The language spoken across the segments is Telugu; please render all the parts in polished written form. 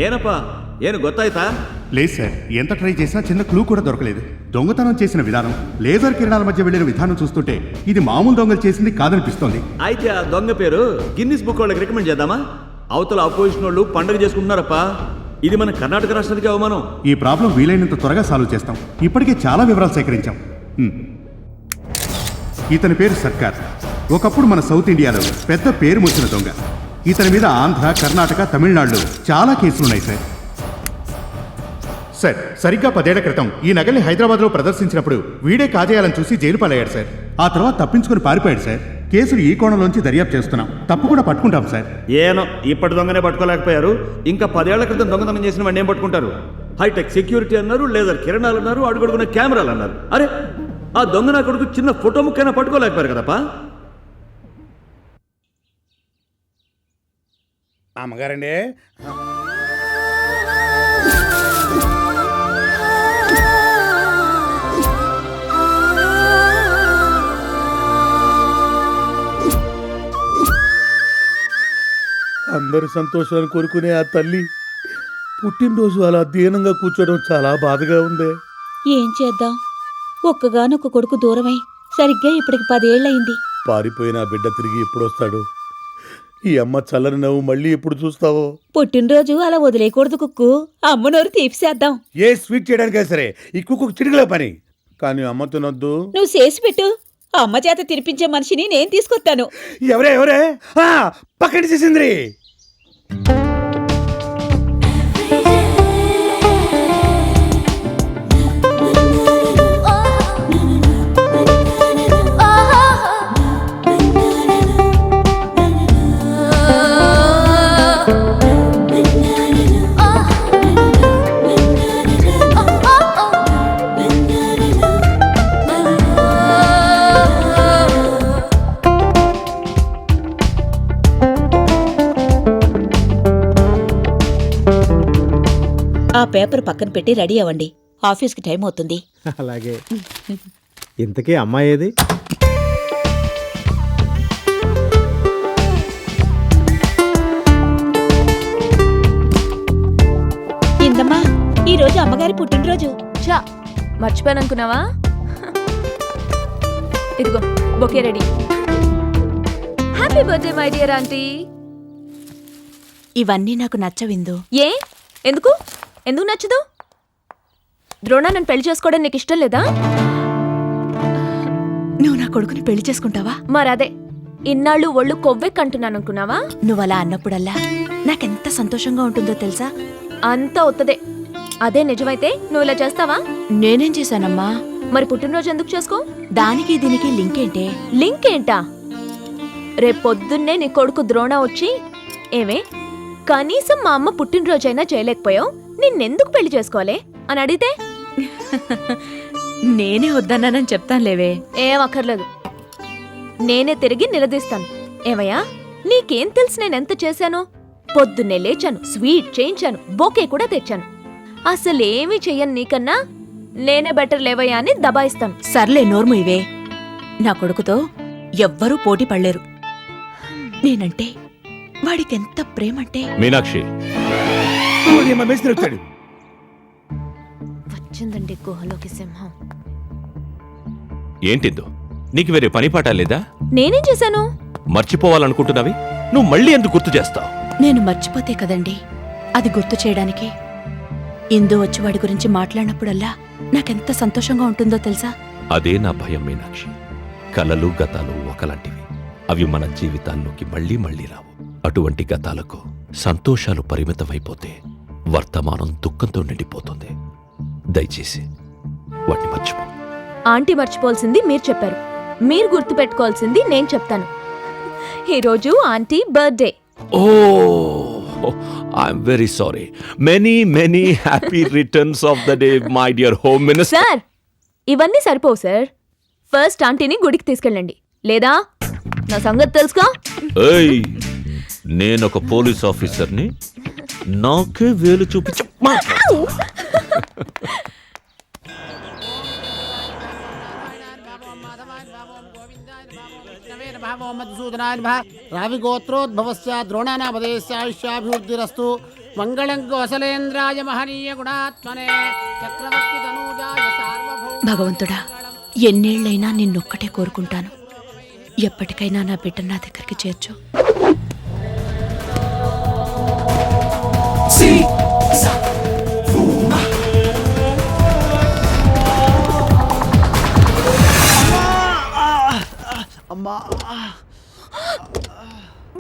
ಏನಪ್ಪಾ ಏನು ಗೊತ್ತಾಯ್ತಾ? లేదు సార్, ఎంత ట్రై చేసినా చిన్న క్లూ కూడా దొరకలేదు. దొంగతనం చేసిన విధానం, లేజర్ కిరణాల మధ్య వెళ్ళిన విధానం చూస్తుంటే ఇది మామూలు దొంగలు చేసింది కాదనిపిస్తోంది. అయితే ఆ దొంగ పేరు గిన్నిస్ బుక్ వాళ్ళకి రికమెండ్ చేద్దామా? అవతల అపోజిషన్ వాళ్ళు పండుగ చేసుకుంటున్నారప్పా. ఇది మన కర్ణాటక రాష్ట్రానికి అవమానం. ఈ ప్రాబ్లం వీలైనంత త్వరగా సాల్వ్ చేస్తాం. ఇప్పటికే చాలా వివరాలు సేకరించాం. ఇతని పేరు సర్కార్. ఒకప్పుడు మన సౌత్ ఇండియాలో పెద్ద పేరు వచ్చిన దొంగ. ఇతని మీద ఆంధ్ర, కర్ణాటక, తమిళనాడులో చాలా కేసులున్నాయి సార్. సార్, సరిగ్గా 10 ఏళ్ల క్రితం ఈ నగల్ని హైదరాబాద్లో ప్రదర్శించినప్పుడు వీడే కాజేయాలని చూసి జైలు పాలయ్యాడు సార్. ఆ తర్వాత తప్పించుకుని పారిపోయాడు సార్. కేసులు ఈ కోణంలోంచి దర్యాప్తు చేస్తున్నాం. తప్పకుండా పట్టుకుంటాం సార్. ఏనో ఇప్పటి దొంగనే పట్టుకోలేకపోయారు, ఇంకా 10 ఏళ్ల క్రితం దొంగతనం చేసిన వాడిని ఏం పట్టుకుంటారు? హైటెక్ సెక్యూరిటీ అన్నారు, లేజర్ కిరణాలు అన్నారు, అడుగడుగున కెమెరాలు అన్నారు. అరే ఆ దొంగ నా కొడుకు చిన్న ఫోటో ముక్కైనా పట్టుకోలేకపోయారు కదపా. అమ్మగారండి, అందరి సంతోషాలను కోరుకునే ఆ తల్లి పుట్టినరోజు అలా దీనంగా కూర్చోవడం చాలా బాధగా ఉంది. ఏం చేద్దాం, ఒక్కగానొక్క కొడుకు దూరమై సరిగ్గా ఇప్పటికి 10 ఏళ్లయింది. పారిపోయిన ఆ బిడ్డ తిరిగి ఎప్పుడొస్తాడు? ఈ అమ్మ చల్లని నవ్వు మళ్ళీ ఎప్పుడు చూస్తావో? పుట్టినరోజు అలా వదిలేయకూడదు కుక్కు, అమ్మ నోరు తీపిసేద్దాం. ఏ స్వీట్ చేయడానికైనా సరే ఈ కుక్క చిటికలే పని, కానీ అమ్మ తినొద్దు. నువ్వు చేసి పెట్టు, అమ్మ చేత తినిపించే మనిషిని నేను తీసుకొస్తాను. ఎవరే పక్కన చేసింది. ఆ పేపర్ పక్కన పెట్టి రెడీ అవ్వండి, ఆఫీస్కి టైం అవుతుంది. అలాగే. ఇంతకీ అమ్మాయి ఏది? ఇందమ్మా, ఈ రోజు అమ్మగారి పుట్టినరోజు. చా మర్చిపోయాననుకున్నావా? ఇదిగో bouquet ready. Happy birthday my dear aunty. ఇవన్నీ నాకు నచ్చవిందు. ఏ ఎందుకు ఎందుకు నచ్చదు? ద్రోణ నన్ను పెళ్లి చేసుకోవడం నీకు ఇష్టం లేదా? నువ్వు నా కొడుకుని పెళ్లి చేసుకుంటావా? మరదే ఇన్నాళ్ళు ఒళ్ళు కొవ్వెక్కంటున్నాను అనుకున్నావా? నువ్వలా అన్నప్పుడల్లా నాకెంత సంతోషంగా ఉంటుందో తెలుసా? అంతా ఒత్తదే. అదే నిజమైతే నువ్వు ఇలా చేస్తావా? నేనేం చేశానమ్మా? మరి పుట్టినరోజు ఎందుకు చేసుకో? దానికి దీనికి లింక్ ఏంటే? లింక్ ఏంటా? రేపొద్దున్నే నీ కొడుకు ద్రోణ వచ్చి, ఏమే కనీసం మా అమ్మ పుట్టినరోజైనా చేయలేకపోయావు, నిన్నెందుకు పెళ్లి చేసుకోవాలి అని అడిగితే నేనే వద్దన్నానని చెప్తానులేవే. ఏం అక్కర్లేదు, నేనే తిరిగి నిలదీస్తాను. ఏమయ్యా, నీకేం తెలుసు నేనెంత చేశాను? పొద్దున్నే లేచాను, స్వీట్ చేయించాను, బొకే కూడా తెచ్చాను. అసలేమీ చెయ్యను నీకన్నా నేనే బెటర్ లేవయ్యా అని దబాయిస్తాను. సర్లే నోర్ము ఇవే. నా కొడుకుతో ఎవ్వరూ పోటీ పడలేరు. నేనంటే వాడికెంత ప్రేమంటే. మీనాక్షి, మేస్త్రి వచ్చాడు. వచ్చిందండి గుహలోకి సింహం. ఏంటిందో నీకు వేరే పని పాట లేదా? నేనేం చేశాను? మర్చిపోవాలనుకుంటున్నావి నువ్వు మళ్ళీ ఎందుకు గుర్తు చేస్తావు? నేను మర్చిపోతే కదండి అది గుర్తు చేయడానికి. ఇందు వచ్చి వాడి గురించి మాట్లాడినప్పుడల్లా నాకెంత సంతోషంగా ఉంటుందో తెలుసా? అదే నా భయం మీనాక్షి. కలలు గతాలు ఒకలాంటివి, అవి మన జీవితాల్లోకి మళ్ళీ మళ్ళీ రావు. అటువంటి గతాలకు సంతోషాలు పరిమితమైపోతే వర్తమానం దుఃఖంతో నిండిపోతుంది. దయచేసి వాటిని మర్చిపో. ఆంటీ మర్చిపోవాల్సింది మీరు చెప్పారు, మీరు గుర్తు పెట్టుకోవాల్సింది నేను చెప్తాను. ఈరోజు aunty birthday. Oh, I'm very sorry. Many many happy returns of the day my dear home minister. Sir, ఇవన్నీ సరిపోవు సార్. ఫస్ట్ ఆంటీని గుడికి తీసుకెళ్ళండి, లేదా నా సంగతి తెలుసుగా. ఏయ్, నేనొక పోలీస్ ఆఫీసర్ని, నాకే వేలు చూపించి రావిగోత్రోద్భవస్య ద్రోణానాపదేశాయుష్యాభివృద్ధిరస్తు. మంగళం కోసలేంద్రాయ మహనీయ గుణాత్మనే చక్రవర్తి తనూజాయ సార్వభౌమ. భగవంతుడా, ఎన్నేళ్లైనా నిన్నొక్కటే కోరుకుంటాను. ఎప్పటికైనా నా బిడ్డ నా దగ్గరికి చేర్చు.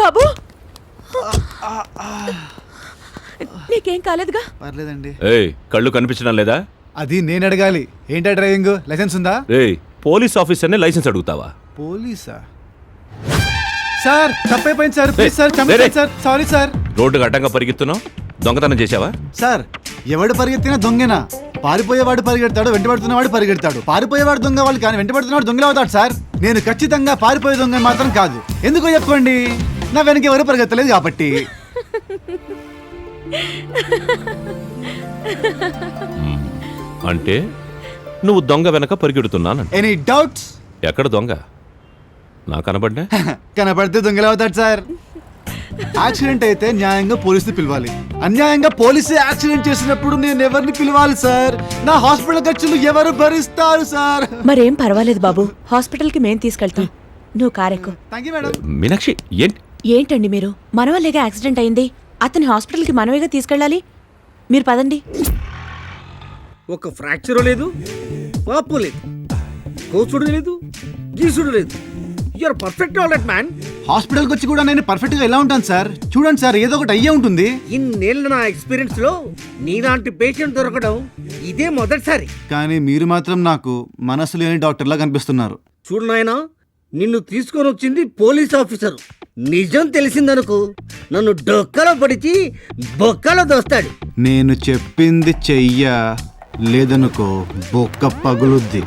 బాబు, నీకేం కాలేదుగా? పర్లేదండి. ఏయ్, కళ్ళు కనిపించడం లేదా? అది నేను అడగాలి. ఏంటా డ్రైవింగ్ లైసెన్స్ ఉందా? ఏయ్, పోలీస్ ఆఫీసర్ని లైసెన్స్ అడుగుతావా? పోలీసా? సార్ తప్పైపోయింది సార్, ప్లీజ్ సార్ క్షమించండి సార్, సారీ సార్. రోడ్డుకు అడ్డంగా పరిగెత్తున్నావు, దొంగతనం చేశావా? సార్, ఎవడు పరిగెత్తినా దొంగేనా? పారిపోయేవాడు పరిగెడతాడు, వెంటబడుతున్నవాడు పరిగెడతాడు. పారిపోయేవాడు దొంగ వాళ్ళు కానీ వెంటబడుతున్నవాడు దొంగలు అవుతాడు సార్. నేను ఖచ్చితంగా పారిపోయే దొంగ మాత్రం కాదు. ఎందుకో చెప్పండి, నా వెనక ఎవరు పరిగెత్తలేదు కాబట్టి. అంటే నువ్వు దొంగ వెనక పరిగెడుతున్నాను. Any doubts? ఎక్కడ దొంగ? నా కనబడ్డా? కనపడితే దొంగలు అవుతాడు సార్. యాక్సిడెంట్ అయితే న్యాయంగా పోలీసుని పిలవాలి, అన్యాయంగా పోలీసు యాక్సిడెంట్ చేసినప్పుడు నేను ఎవరిని పిలవాలి సార్? నా హాస్పిటల్ ఖర్చులు ఎవరు భరిస్తారు సార్? మరేం పర్వాలేదు బాబు, హాస్పిటల్కి మేం తీసుకెళ్తాం. నువ్వు కారెక్కు. Thank you madam. మీనాక్షి ఏంటి ఏంటండి మీరు? మన వల్లేగా యాక్సిడెంట్ అయింది, అతని హాస్పిటల్కి మనమేగా తీసుకెళ్ళాలి. మీరు పదండి. ఒక ఫ్రాక్చర్ లేదు, పాపు లేదు, కోసుడు లేదు, గీసుడు లేదు. You're perfect all right man. హాస్పిటల్కి వచ్చి కూడా నేను పర్ఫెక్ట్ గా ఎలా ఉంటాను సార్? చూడండి సార్, ఏదో ఒకటి అయ్యే ఉంటుంది. ఇన్నేళ్ళ నా ఎక్స్పీరియన్స్ లో నీలాంటి పేషెంట్ దొరకడం ఇదే మొదటిసారి. కానీ మీరు మాత్రం నాకు మనసు లేని డాక్టర్లా కనిపిస్తున్నారు. చూడు నాయనా, నిన్ను తీసుకొని వచ్చింది పోలీస్ ఆఫీసర్. నిజం తెలిసిందనుకో నన్ను డొక్కలో పడిచి బొక్కలో దోస్తాడు. నేను చెప్పింది చెయ్య, లేదనుకో బొక్క పగులుద్ది.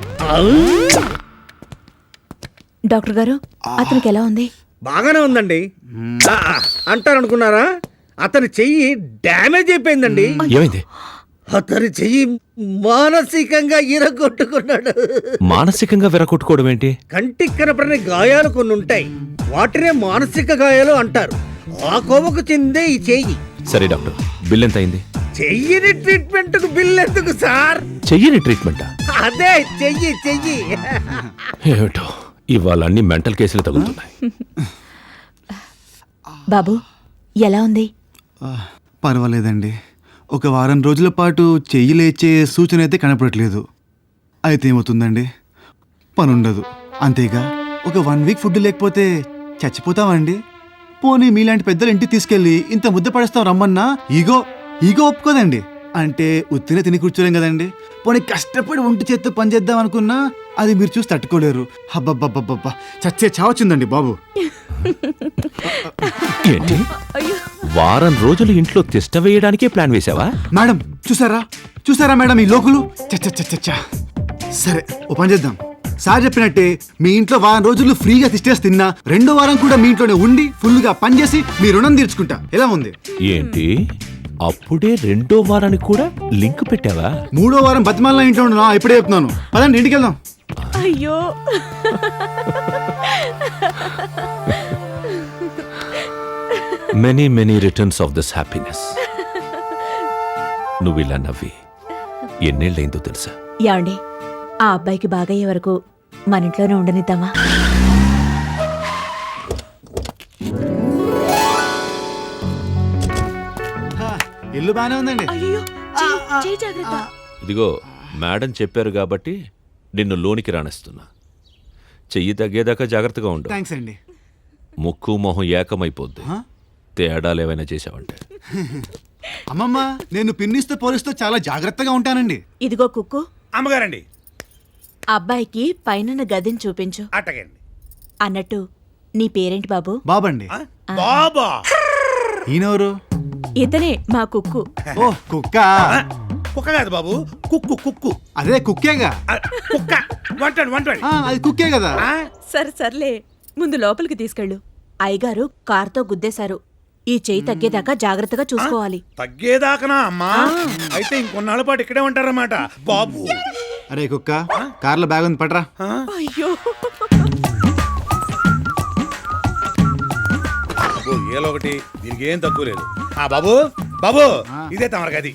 డాక్టర్ గారు, అతనికి ఎలా ఉంది? బాగానే ఉందండి. అంటారనుకున్నారా? అతని చెయ్యి డ్యామేజ్ అయిపోయిందండి. ఏమైంది? అతని చెయ్యి మానసికంగా ఇరగొట్టుకున్నాడు. మానసికంగా విరగొట్టుకోవడం ఏంటి? కంటికి కనపడని గాయాలు కొన్ని ఉంటాయి, వాటినే మానసిక గాయాలు అంటారు. ఆ కోవకు చెందే ఈ చెయ్యి. సరే డాక్టర్, బిల్ ఎంత అయింది? చెయ్యిని ట్రీట్మెంట్ కు బిల్ ఎందుకు సార్? చెయ్యని ట్రీట్మెంటా? అదే చెయ్యి చెయ్యి. ఏమిటో ఇవాళ అన్ని మెంటల్ కేసులు తగులుతున్నాయి. బాబు, ఎలా ఉంది? పర్వాలేదండి. ఒక వారం రోజుల పాటు చెయ్యి లేచే సూచన అయితే కనపడట్లేదు. అయితే ఏమవుతుందండి? పనుండదు, అంతేగా. ఒక 1 వీక్ ఫుడ్ లేకపోతే చచ్చిపోతామండి. పోనీ మీలాంటి పెద్దలు ఇంటికి తీసుకెళ్ళి ఇంత ముద్ద పడేస్తాం రమ్మన్నా ఈగో ఒప్పుకోదండి. అంటే ఉత్తినే తిని కూర్చోలేం కదండి. పోనీ కష్టపడి ఒంటి చేత్తో పని చేద్దాం అనుకున్నా అది మీరు చూసి తట్టుకోలేరు. హబ్బబ్బబ్బబ్బబ్బా, చచ్చే చావచ్చిందండి బాబు. ఏంటి, వారం రోజులు ఇంట్లో తిష్ట వేయడానికే ప్లాన్ వేసావా? మేడం చూసారా మేడం ఈ లోకులు. చచ్చా. సరే, ఓ పని చేద్దాం. సార్ చెప్పినట్టే మీ ఇంట్లో వారం రోజులు ఫ్రీగా తిష్టేసి తిన్నా, 2వ వారం కూడా మీ ఇంట్లోనే ఉండి ఫుల్గా పనిచేసి మీ రుణం తీర్చుకుంటా. ఎలా ఉంది? ఏంటి, అప్పుడే 2వ వారానికి కూడా లింక్ పెట్టావా? 3వ వారం బతిమాల ఇంట్లో ఉన్నా, ఇప్పుడే చెప్తున్నాను. పదండి ఇంటికి వెళ్దాం. అయ్యో, many returns of this happiness. నువ్వు ఇలా నవ్వి ఎన్నేళ్ళైందో తెలుసా? యాండి, ఆ అబ్బాయికి బాగయ్యే వరకు మన ఇంట్లోనే ఉండనిద్దామా? ఇల్లు బానే ఉందండి. ఇదిగో మేడం చెప్పారు కాబట్టి నిన్ను లోనికి రాణిస్తున్నా. చెయ్యి తగ్గేదాకా జాగ్రత్తగా ఉండు. థ్యాంక్స్ అండి. ముక్కు మొహం ఏకమైపోద్ది తేడాలు ఏమైనా చేసావంటే. అమ్మమ్మ, నేను పిన్నిస్తో పోలిస్తూ చాలా జాగ్రత్తగా ఉంటానండి. ఇదిగో కుక్కు, అమ్మగారండి. అబ్బాయికి పైన గదిని చూపించు. అట్టగండి. అన్నట్టు నీ పేరేంటి బాబు? బాబండి. బాబా ఈయనెవరు? ఇతనే మా కుక్కు. ఓ కుక్క. కుక్క కాదు బాబు, కుక్కు. అదే కుక్కేగా. కుక్క వంటండి. అది కుక్కే కదా. సర్లే, ముందు లోపలికి తీసుకెళ్ళు. అయ్యగారు కారుతో గుద్దేశారు. ఈ చెయ్యి తగ్గేదాకా జాగ్రత్తగా చూసుకోవాలి. తగ్గేదాకనా అమ్మా? అయితే ఇంకొన్నాళ్ళ పాటు ఇక్కడే ఉంటారన్నమాట బాబు. అరే కుక్క, కార్లో బ్యాగ్ ఉంది, పట్రా. అయ్యో, ఏలో ఒకటి, దీనికి ఏం తక్కువ లేదు. బాబు ఇదే తమరి గది.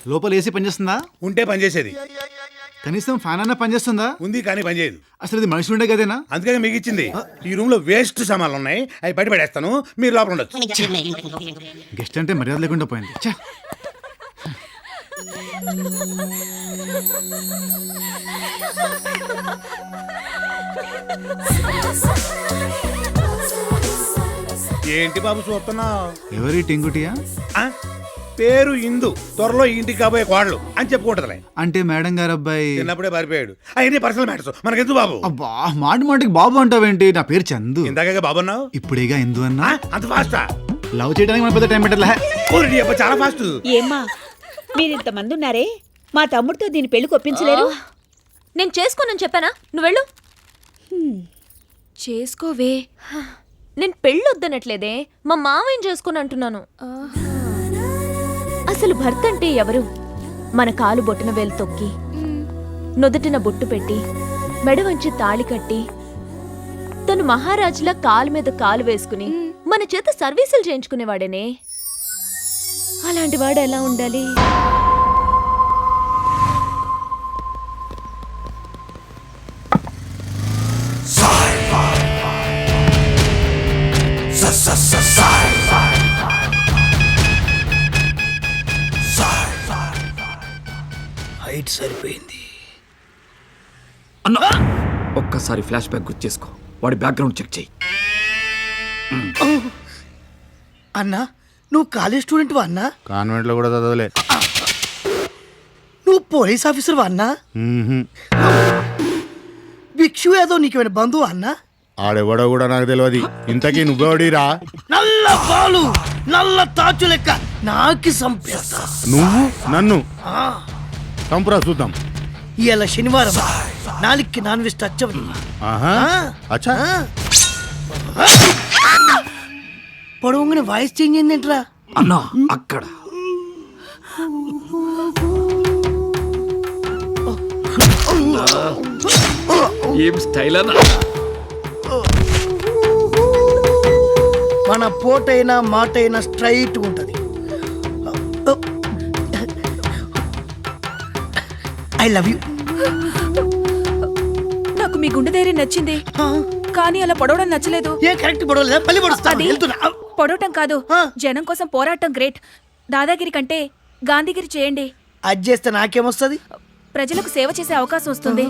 లోపల ఏసీ పనిచేస్తుందా? ఉంటే పనిచేసేది. కనీసం ఫ్యాన్ అన్నా పనిచేస్తుందా? ఉంది కానీ పనిచేయదు. అసలు ఇది మనుషులు ఉండే కదేనా? అందుకని మీకు ఇచ్చింది. ఈ రూమ్ లో వేస్ట్ సామాన్లు ఉన్నాయి, అవి బయట పడేస్తాను, మీరు లోపల ఉండొచ్చు. గెస్ట్ అంటే మర్యాద లేకుండా పోయింది. ఛే! ఏంటి బాబు చూస్తున్నావు? ఎవరి టింగుటియా? పేరు ఇందు, త్వరలో ఈ ఇంటికి కాబోయే కోడలు అని చెప్పుకుంటదిలే. అంటే మేడం గారు అబ్బాయి చిన్నప్పుడే పారిపోయాడు. అవన్నీ పర్సనల్ మ్యాటర్స్, మనకెందుకు బాబు? అబ్బా, మాటికి బాబు అంటావేంటి? నా పేరు చందు. ఇందాక బాబు అన్నావు, ఇప్పుడేగా ఎందు అన్నా. అంత ఫాస్టా? లవ్ చేయడానికి మన పెద్ద టైం పెట్టలే. చాలా ఫాస్ట్. ఏమ్మా, మీరింతమంది ఉన్నారే, మా తమ్ముడితో దీని పెళ్లి కొప్పించలేరు? నేను చేసుకోనని చెప్పానా? నువ్వు వెళ్ళు. చేసుకోవే. నేను పెళ్ళి వద్దనట్లేదే, మా మామయ్య చేసుకుని అంటున్నాను. అసలు భర్త అంటే ఎవరు? మన కాలు బొట్టున వేలు తొక్కి, నుదుటిన బొట్టు పెట్టి, మెడ వంచి తాళి కట్టి, తను మహారాజులా కాలు మీద కాలు వేసుకుని మన చేత సర్వీసులు చేయించుకునేవాడేనే. అలాంటి వాడు ఎలా ఉండాలి? హైట్ సరిపోయింది. అన్నా ఒక్కసారి ఫ్లాష్ బ్యాక్ గుర్తు చేసుకో, వాడి బ్యాక్గ్రౌండ్ చెక్ చేయి. అన్నా నువ్వు కాలేజ్ స్టూడెంట్ వా అన్నా? కాన్వెంట్ లో కూడా చదవలే. నువ్వు పోలీస్ ఆఫీసర్ వా అన్నా? భిక్షు యాదవ్ నీకేమైనా బంధువు అన్నా? ఆడెవడో కూడా నాకు తెలియదు. ఇంతకీ నువ్వెవడిరా? నల్ల పాలు నల్ల తాచు లెక్క నాకి సంపేస్తా. నువ్వు నన్ను చంపురా చూద్దాం. ఇవాళ శనివారం, నాలుగుకి నాన్ వెజ్ టచ్ అవ్వదు. ఆహా అచ్చా. పొడవుగానే వాయిస్ చేంజ్ అయిందేంట్రా? అన్నా అక్కడ ఏం స్టైల్ అన్నా. మన పోటైనా మాటైనా స్ట్రైట్ ఉంటది. I love you. నాకు మీ గుండె ధైర్యం నచ్చింది, కానీ అలా పొడవడం నచ్చలేదు. ఏ కరెక్ట్ పొడవలేదా? పల్లి పొడుస్తాను. వెళ్తున్నా. పొడవటం కాదు, జనం కోసం పోరాటం గ్రేట్. దాదాగిరి కంటే గాంధీగిరి చేయండి. అది చేస్తే నాకేమొస్తుంది? ప్రజలకు సేవ చేసే అవకాశం వస్తుంది.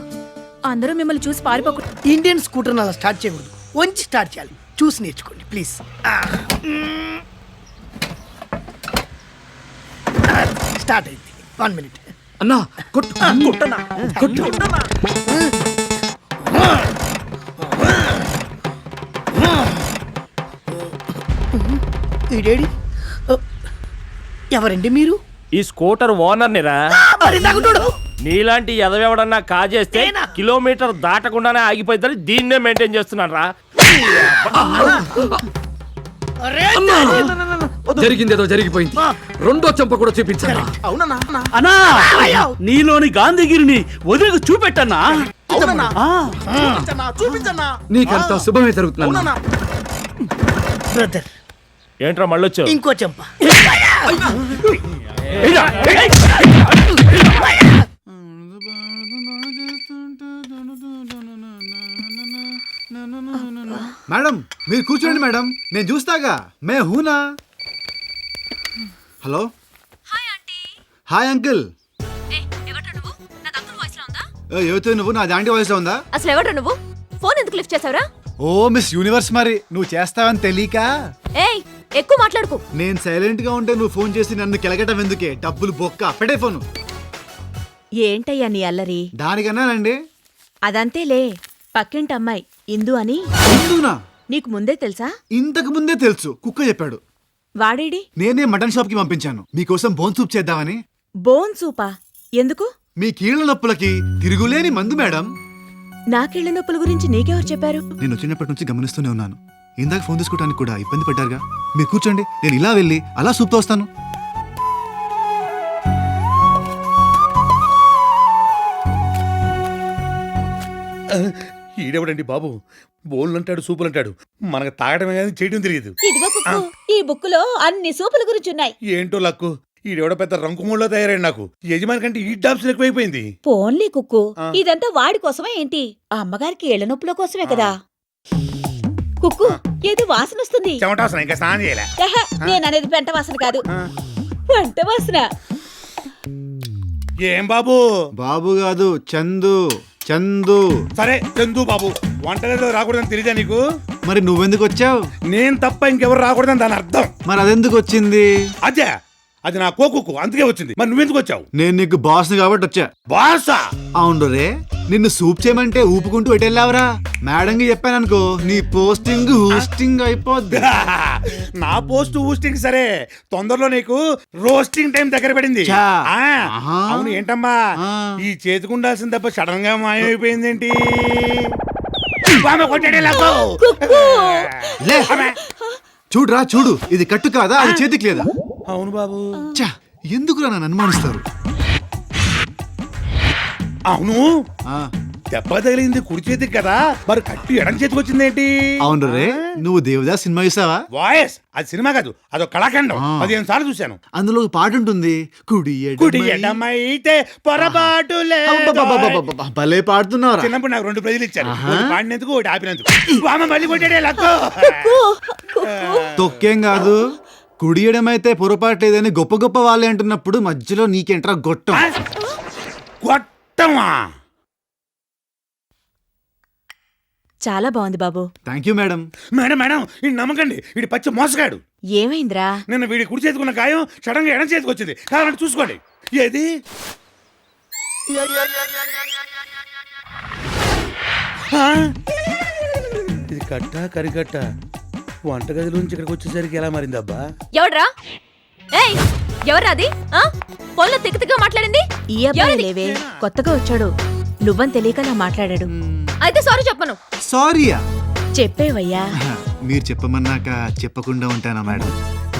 అందరూ మిమ్మల్ని చూసి పారిపోకుండా. ఇండియన్ స్కూటర్ అలా స్టార్ట్ చేయకూడదు, వంచి స్టార్ట్ చేయాలి. చూసి నేర్చుకోండి ప్లీజ్. స్టార్ట్ అయింది. 1 minute. అన్నా కొట్టు కొట్టనా కొట్టు. ఈడేడి? ఎవరండి మీరు? ఈ స్కూటర్ ఓనర్ నిరా. మరి నాకు చూడు. నీలాంటి ఎదవెవడన్నా కాజేస్తే నేనా? కిలోమీటర్ దాటకుండానే ఆగిపోయిందని దీన్నే మెయింటైన్ చేస్తున్నాను రా. జరిగిందేదో జరిగిపోయింది. రెండో చెంప కూడా చూపించాను. అన్నా నీలోని గాంధీగిరిని వదిలికి చూపెట్టన్నా. నీకంత శుభమే జరుగుతున్నా. బ్రదర్ ఏంట్రా మళ్ళొచ్చావు? ఇంకో చెంప. మేడం మీరు కూర్చోండి మేడం, నేను చూస్తాగా. మే హూనా. Hello hi uncle. ఎవరితో నువ్వు? నా దాంటి వాయిస్ ఉందా? అసలు ఎవడ్రా నువ్వు? ఫోన్ ఎందుకు లిఫ్ట్ చేసావురా? ఓ మిస్ యూనివర్స్, మరి నువ్వు చేస్తావని తెలియక. ఏయ్ ఎక్కువ మాట్లాడుకో. నేను సైలెంట్ గా ఉంటే నువ్వు ఫోన్ చేసి నన్ను కెలగటం ఎందుకే? డబ్బులు బొక్క. పెట్టే ఫోను. ఏంటయ్యా నీ అల్లరి? దానికన్నానండి. అదంతేలే, పక్కింటి అమ్మాయి ఇందు అని. ఇందునా? నీకు ముందే తెలుసా? ఇంతకు ముందే తెలుసు, కుక్క చెప్పాడు. వాడేడి? నేనే మటన్ షాప్ కి పంపించాను మీకోసం బోన్ సూప్ చేద్దామని. బోన్ సూపా? ఎందుకు? మీ కీళ్ల నొప్పులకి తిరుగులేని మందు మేడం. నా కీళ్ళ నొప్పుల గురించి నీకెవరు చెప్పారు? నేను వచ్చినప్పటి నుంచి గమనిస్తూనే ఉన్నాను. ఇందాక ఫోన్ తీసుకోవడానికి కూడా ఇబ్బంది పడ్డారుగా. మీరు కూర్చోండి, నేను ఇలా వెళ్ళి అలా సూప్తో వస్తాను. ఈడెవడండి బాబు? బోన్లు అంటాడు, సూపులు అంటాడు. మనకు తాగడమే కానీ చేయడం తెలియదు. ఇదిగో కుక్కు, ఈ బుక్ లో అన్ని సూపుల గురించి ఉన్నాయి. ఏంటో లక్కు, ఈడెవడో పెద్ద రంకుమూళ్ళలో తయారైంది. నాకు యజమాని కంటే ఈ డాబ్స్ ఎక్కువైపోయింది. పోన్లీ కుక్కు, ఇదంతా వాడి కోసమే ఏంటి? ఆ అమ్మగారికి ఏళ్ల నొప్పుల కోసమే కదా. కుక్కు, ఏది వాసన వస్తుంది? చెమటాసన, ఇంకా స్నానం చేయలే. నేను అనేది పెంట వాసన కాదు, వంట వాసన. ఏం బాబు? బాబు కాదు, చందు. చందు. సరే చందు బాబు. వంటగదిలో రాకూడదని తెలియదా నీకు? మరి నువ్వెందుకు వచ్చావు? నేను తప్ప ఇంకెవరు రాకూడదని దాని అర్థం. మరి అదెందుకు వచ్చింది? అదే అది నా కోకుకు, అందుకే వచ్చింది. మరి నువ్వెందుకు వచ్చావు? నేను నీకు బాస్ కాబట్టి వచ్చా. బాసా? అవును రే, నిన్ను సూప్ చేయమంటే ఊపుకుంటూ ఎటెళ్ళావురా? మేడంకి చెప్పాననుకో నీ పోస్టింగ్ హూస్టింగ్ అయిపోద్ది. నా పోస్ట్ హూస్టింగ్ సరే, తొందరలో నీకు రోస్టింగ్ టైం దగ్గర పడింది. అవును ఏంటమ్మా, ఈ చేతికుండాల్సిన తప్ప సడన్ గా మాయమైపోయిందేంటి? చూడురా చూడు, ఇది కట్టు కాదా, అది చేతికి లేదా? అవును బాబు. చా, ఎందుకురా నన్ను అనుమానిస్తారు? అవును దెబ్బ తగిలింది కుడి చేతికి కదా, మరి కట్టు ఎడం చేతికి వచ్చిందేంటి? అవును రే, నువ్వు దేవదాస్ సినిమా చూసావా? వాయస్ అది సినిమా కాదు, అదొక కళాఖండం. 15 సార్లు చూశాను. అందులో ఒక పాట ఉంటుంది, కుడి కుడి ఎడమైతే పొరపాటు లేదు. అబ్బబ్బబ్బబ్బబ్బబ్బ, భలే పాడుతున్నావురా. చిన్నప్పుడు నాకు 2 ప్రైజులు ఇచ్చారు, ఒకటి పాడినందుకు ఒకటి ఆపినందుకు. వామ మళ్ళీ కొట్టాడే లక్కు. తొక్కేం కాదు, కుడియడమైతే పొరపాటు లేదని గొప్ప గొప్ప వాళ్ళే అంటున్నప్పుడు మధ్యలో నీకేంట్రా గొట్టం? గొట్టమా? చాలా బాగుంది బాబు. Thank you madam. Madam madam, ఈ నమ్మకండి, వీడి పచ్చి మోసగాడు. ఏమైందిరా? నిన్న వీడి కుడి చేతికున్న గాయం సడన్ గా ఎడం చేతికి వచ్చింది. కావాలంటే చూసుకోండి. ఏది? ఆ? ఇది కట్ట కరికట్ట వంటగదిలోంచి ఇక్కడికి వచ్చేసరికి ఎలా మారిందబ్బా? ఎవడ్రా? ఏయ్, ఎవరా అది? ఫోన్లో తిక్కగా మాట్లాడింది? ఈ అబ్బాయి లేవే, కొత్తగా వచ్చాడు. నువ్వని తెలియకలా మాట్లాడాడు. అయితే సారీ చెప్పను. సారీయా? చెప్పేవయ్యా. మీరు చెప్పమన్నాక చెప్పకుండా ఉంటానా మేడం?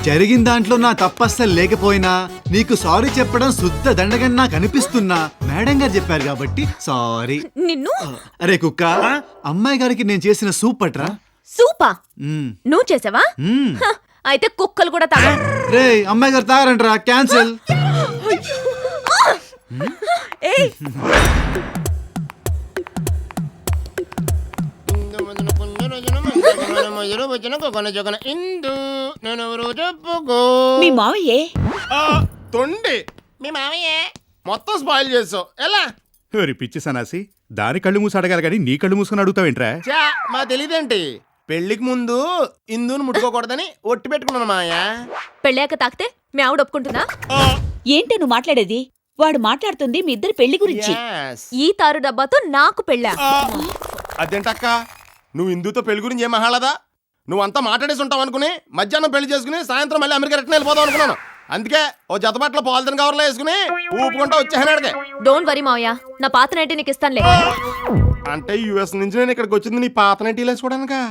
జరిగిన దాంట్లో నా తప్పస్సలు లేకపోయినా నీకు సారీ చెప్పడం శుద్ధ దండగా నాకు అనిపిస్తున్నా మేడం గారు చెప్పారు కాబట్టి సారీ. నిన్ను అరే కుక్క, అమ్మాయి గారికి నేను చేసిన సూప్ పట్రా. సూపా? నువ్వు చేసావా? అయితే కుక్కలు కూడా తాగా. రే, అమ్మాయి గారు తాగరంట్రా, క్యాన్సిల్. మీ మావయ్యే తొండి మీ మామయ్యే మొత్తం స్పాయిల్ చేసావు. ఎలా పిచ్చి సనాసి, దాని కళ్ళు మూసి అడగాలి కానీ నీ కళ్ళు మూసుకొని అడుగుతావేంట్రా? చా, మా తెలియదేంటి? పెళ్లికి ముందు ఇందుని ముట్టుకోకూడదని ఒట్టి పెట్టుకున్నాను మాయా. పెళ్ళాక తాకితే మీ ఆవిడ ఒప్పుకుంటుందా? ఏంటే నువ్వు మాట్లాడేది? వాడు మాట్లాడుతుంది మీ ఇద్దరి పెళ్లి గురించి. ఈ తారు డబ్బాతో నాకు పెళ్ళా? అదేంటక్క, నువ్వు ఇందుతో పెళ్లి గురించి ఏం మహాలదా? నువ్వంతా మాట్లాడేసి ఉంటావు అనుకుని మధ్యాహ్నం పెళ్లి చేసుకుని సాయంత్రం మళ్ళీ అమెరికా రిటర్న్ వెళ్ళిపోదాం అనుకున్నాను. అందుకే ఓ జతబట్ల పాలిథిన్ కవర్లో వేసుకుని ఊపుకుంటా వచ్చేసాను. డోంట్ వరీ మావయ్య, నా పాత నైటీ నీకు ఇస్తానులే. అంటే యుఎస్ నుంచి నేను ఇక్కడికి వచ్చింది నీ పాత నైటీలు వేసుకోవడానికా?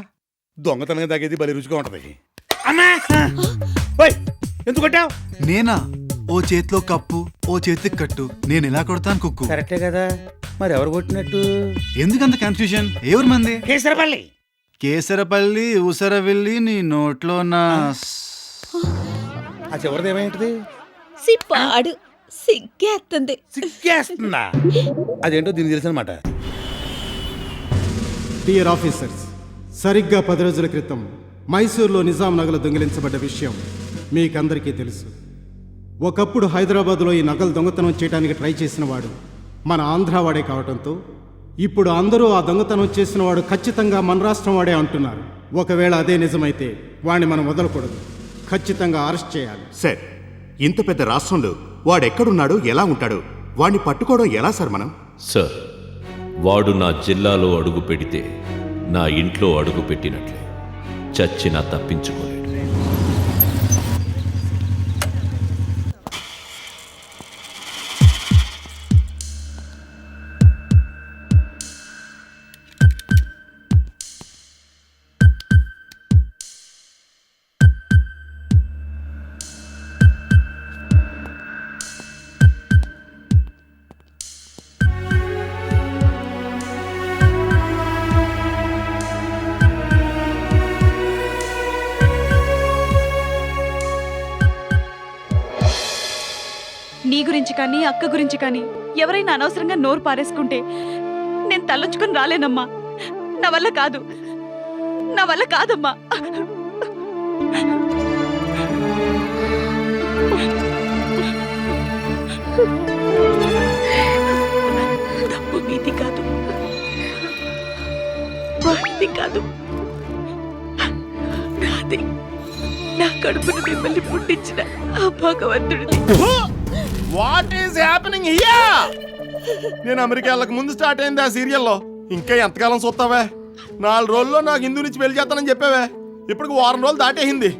దొంగతనంగా తగ్గేది బలి రుచిగా ఉంటది. అమ్మా, ఎందుకు కొట్టావు? నేనా? ఓ చేతిలో కప్పు, ఓ చేతికి కట్టు. నేను ఎలా కొడతాను కుక్కు? కరెక్టే కదా, మరి ఎవరు కొట్టినట్టు? ఎందుకంత కన్ఫ్యూజన్? ఎవరు మంది? కేసరపల్లి. కేసరపల్లి ఊసరవెల్లి నీ నోట్లో నా. ఆ చివరిది ఏమైంటది? సిప్పాడు సిగ్గేస్తుంది. సిగ్గేస్తుందా? అదేంటో దీనికి తెలుసు అనమాట. డియర్ ఆఫీసర్స్, సరిగ్గా 10 రోజుల క్రితం మైసూర్లో నిజాం నగలు దొంగిలించబడ్డ విషయం మీకందరికీ తెలుసు. ఒకప్పుడు హైదరాబాద్లో ఈ నగలు దొంగతనం చేయడానికి ట్రై చేసిన వాడు మన ఆంధ్ర వాడే కావడంతో ఇప్పుడు అందరూ ఆ దొంగతనం చేసిన వాడు ఖచ్చితంగా మన రాష్ట్రం వాడే అంటున్నారు. ఒకవేళ అదే నిజమైతే వాడిని మనం వదలకూడదు, ఖచ్చితంగా అరెస్ట్ చేయాలి. సార్, ఇంత పెద్ద రాష్ట్రంలో వాడెక్కడున్నాడు, ఎలా ఉంటాడు, వాడిని పట్టుకోవడం ఎలా సార్ మనం? సార్, వాడు నా జిల్లాలో అడుగు పెడితే నా ఇంట్లో అడుగు పెట్టినట్లే. చచ్చినా తప్పించుకోలేడు. నీ గురించి కానీ అక్క గురించి కానీ ఎవరైనా అనవసరంగా నోరు పారేసుకుంటే నేను తలొంచుకొని రాలేనమ్మా. నా వల్ల కాదు, నా వల్ల కాదమ్మా. తప్పు మీది కాదు, వాడిది కాదు, నాది. నా కడుపును మిమ్మల్ని పుట్టించిన ఆ భగవంతుడిది. What is happening here? నేను అమెరికా వెళ్ళక ముందు స్టార్ట్ అయింది ఆ సీరియల్లో. ఇంకా ఎంతకాలం చూస్తావే? 4 రోజుల్లో నాకు హిందూ నుంచి పెళ్లి చేస్తానని చెప్పావే. ఇప్పుడు 1 వారం రోజులు దాటేసింది.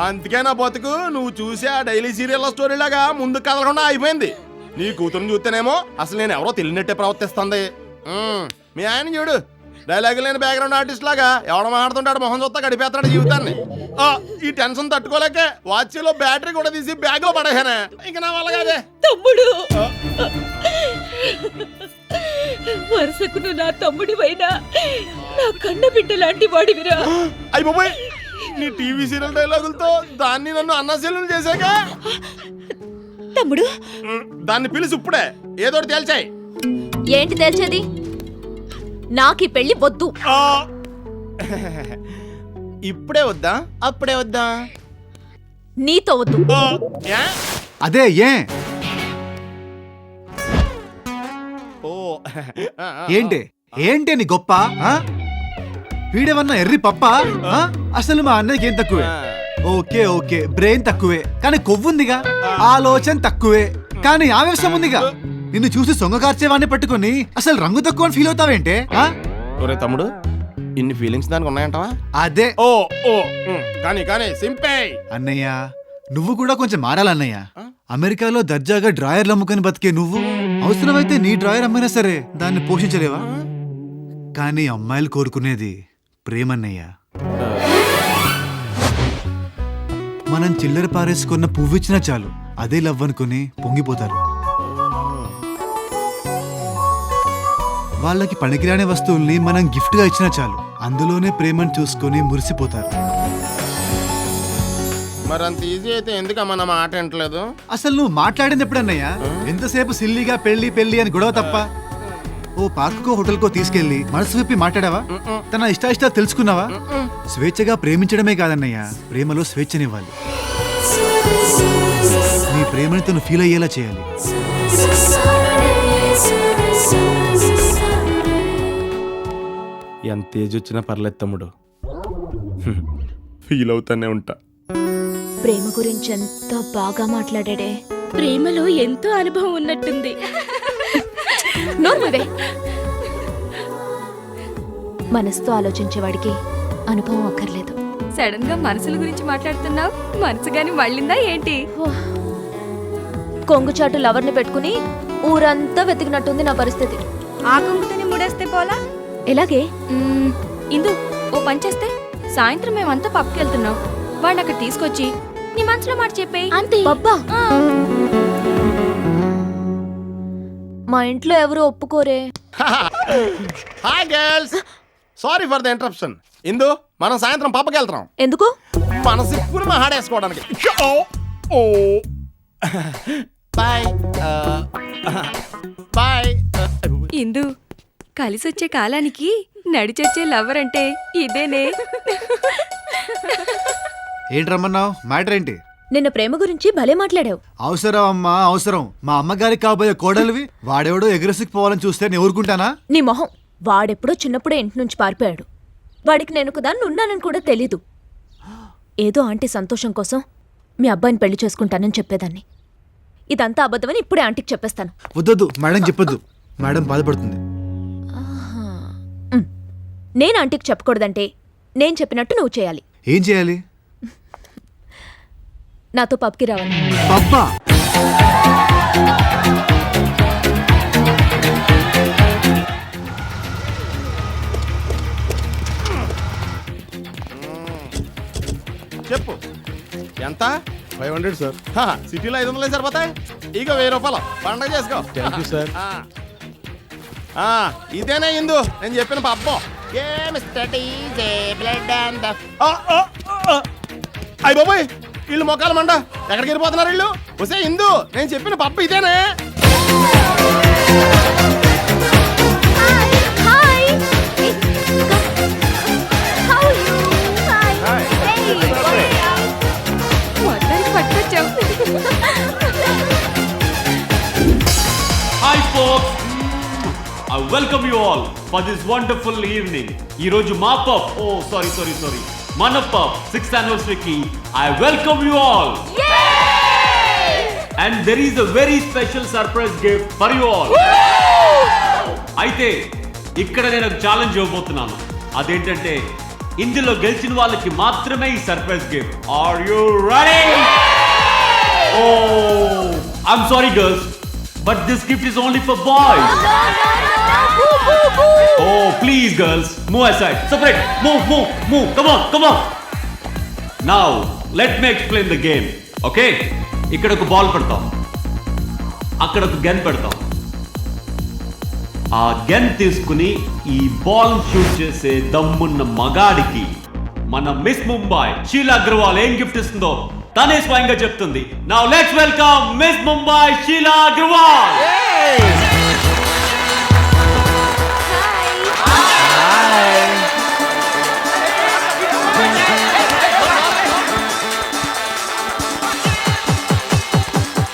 అందుకే నా బతుకు నువ్వు చూసే ఆ డైలీ సీరియల్ స్టోరీ లాగా ముందుకు కదలకుండా అయిపోయింది. నీ కూతురుని చూస్తేనేమో అసలు నేను ఎవరో తెలియనట్టే ప్రవర్తిస్తుంది. మీ ఆయన చూడు, డైలాగ్ లేని బ్యాక్గ్రౌండ్ ఆర్టిస్ట్ లాగా ఎవడ మాట్లాడుతుంటాడు, మొహం చూస్తా గడిపేస్తాడు జీవితాన్ని. ఈ టెన్షన్ తట్టుకోలేకే వాచ్లో బ్యాటరీ కూడా తీసి బ్యాగ్ లో పడేసానే. ఇంకా నా వల్ల కాదే. తమ్ముడు, వరుసకు నువ్వు నా తమ్ముడివైనా నా కన్న బిడ్డ లాంటి వాడివిరా. అయ్య బాబాయ్, నీ టీవీ సీరియల్ డైలాగులతో దాన్ని నన్ను అన్నశీలం చేశాక తమ్ముడు దాన్ని పిలిచి ఇప్పుడే ఏదోటి తేల్చాయి. ఏంటి తెలిసేది? నాకీ పెళ్లి వద్దు. ఇప్పుడే వద్దా అప్పుడే వద్దా? నీతో వద్దు. ఏ? అదే ఏ ఓ ఏంటి ఏంటి నీ గొప్ప ఆ? వీడేమన్నా ఎర్రి పప్ప ఆ? అసలు మా అన్నయ్యకి ఏం తక్కువే? ఓకే ఓకే బ్రెయిన్ తక్కువే కానీ కొవ్వుందిగా, ఆలోచన తక్కువే కానీ ఆవేశం ఉందిగా. నిన్ను చూసి సొంగ కార్చేవాడిని పట్టుకొని అసలు రంగు తక్కువ అని ఫీల్ అవుతావేంటే? ఆ? ఒరే తమ్ముడు, ఇన్ని ఫీలింగ్స్ దానికి ఉన్నాయంటావా? అదే ఓ ఓ కానీ కానీ సింపే. అన్నయ్య నువ్వు కూడా కొంచెం మారాలన్నయ్య. అమెరికాలో దర్జాగా డ్రాయర్లు అమ్ముకొని బతికే నువ్వు అవసరమైతే నీ డ్రాయర్ అమ్మైనా సరే దాన్ని పోషించలేవా? కానీ అమ్మాయిలు కోరుకునేది ప్రేమన్నయ్య. మనం చిల్లర పారేసుకున్న పువ్విచ్చినా చాలు అదే లవ్ అనుకుని పొంగిపోతారు. వాళ్ళకి పనికిరాని వస్తువుల్ని మనం గిఫ్ట్ గా ఇచ్చినా చాలు అందులోనే ప్రేమను చూసుకొని మురిసిపోతారు. మరి అంత ఈజీ అయితే ఎందుకమ్మా నా మాట వింటలేదు? అసలు నువ్వు మాట్లాడింది ఎప్పుడన్నయ్యా? ఎంతసేపు సిల్లీగా పెళ్లి పెళ్లి అని గొడవ తప్ప ఓ పార్కుకో హోటల్కో తీసుకెళ్లి మనసు విప్పి మాట్లాడావా? తన ఇష్టాయిష్టాలు తెలుసుకున్నావా? స్వేచ్ఛగా ప్రేమించడమే కాదన్నయ్యా, ప్రేమలో స్వేచ్ఛనివ్వాలి. నీ ప్రేమని తను ఫీల్ అయ్యేలా చేయాలి. ఎంత ఏజ్ వచ్చినా పర్లేదు తమ్ముడు, ఫీల్ అవుతానే ఉంటా. ప్రేమ గురించి ఎంత బాగా మాట్లాడాడే. ప్రేమలో ఎంతో అనుభవం ఉన్నట్టుంది. నోర్మవే. మనసుతో ఆలోచించేవాడికి అనుభవం అక్కర్లేదు. సడన్ గా మనసుల గురించి మాట్లాడుతున్నావు, మనసు గాని మళ్ళిందా ఏంటి? కొంగుచాటు లవర్ని పెట్టుకుని ఊరంతా వెతికినట్టుంది నా పరిస్థితి. ఆ కొంగుతోనే ముడేస్తే పోలా? ఎలాగే? ఇందు ఓ పని చేస్తే, సాయంత్రం మేమంతా పబ్కి వెళ్తున్నాం, వాడిని అక్కడ తీసుకొచ్చి నీ మనసులో మాట చెప్పే. అంతే. పబ్బా? మా ఇంట్లో ఎవరు ఒప్పుకోరే. Hi girls, sorry for the interruption. Indu మనం సాయంత్రం పబ్బకి వెళ్తున్నాం. ఎందుకు? మన సిక్కుని మా హాడేసుకోవడానికి. Bye bye. ఇందు కలిసొచ్చే కాలానికి నడిచొచ్చే లవర్ అంటే ఇదేనే. ఏంటి రమ్మన్నావు? మ్యాటర్ ఏంటి? నిన్న ప్రేమ గురించి భలే మాట్లాడావు. అవసరం అమ్మా అవసరం. మా అమ్మగారికి కాబోయే కోడలివి వాడెవడో ఎగరసిపోవాలని చూస్తే నేను ఊరుకుంటానా? నీ మొహం. వాడెప్పుడో చిన్నప్పుడే ఇంటి నుంచి పారిపోయాడు. వాడికి నేను ఒకదాన్ని ఉన్నానని కూడా తెలీదు. ఏదో ఆంటీ సంతోషం కోసం మీ అబ్బాయిని పెళ్లి చేసుకుంటానని చెప్పేదాన్ని. ఇదంతా అబద్ధమని ఇప్పుడే ఆంటీకి చెప్పేస్తాను. వద్దొద్దు మేడం, చెప్పొద్దు. మేడం బాధపడుతుంది. నేను ఆంటీకి చెప్పకూడదంటే నేను చెప్పినట్టు నువ్వు చేయాలి. ఏం చేయాలి? నాతో పబ్కి రావాలి. పబ్బా? చెప్పు ఎంత? 500 సార్. సిటీలో 500 సరిపోతాయి. ఇక 1000 రూపాయలు పండగ చేసుకో. Thank you sir. ఇదేనా ఇందు నేను చెప్పిన పబ్బం? అయ్య బాబోయ్, వీళ్ళు మొక్కలు మండ ఎక్కడికి వెళ్ళిపోతున్నారు వీళ్ళు? వసే ఇందు నేను చెప్పిన Pabba ఇదేనే. Hi folks, I welcome you all for this wonderful evening. ఈ రోజు మా పబ్, సారీ మన పబ్ 6th anniversary కి I welcome you all. And there is a very special surprise gift for you all. అయితే ఇక్కడ నేను ఒక ఛాలెంజ్ ఇవ్వబోతున్నాను. అదేంటంటే ఇందులో గెలిచిన వాళ్ళకి మాత్రమే ఈ surprise gift. Are you ready? Oh, I'm sorry girls, but this gift is only for boys. Oh, please girls, move aside. Separate. Move. Come on. Now, let me explain the game. Okay? ఇక్కడ ఒక బాల్ పెడతాం, అక్కడ ఒక గన్ పెడతాం. ఆ గన్ తీసుకుని ఈ బాల్ షూట్ చేసే దమ్మున్న మగాడికి మన మిస్ ముంబై షీలా అగర్వాల్ ఏం గిఫ్ట్ ఇస్తుందో తనే స్వయంగా చెప్తుంది. Now let's welcome miss Mumbai Sheela Agarwal.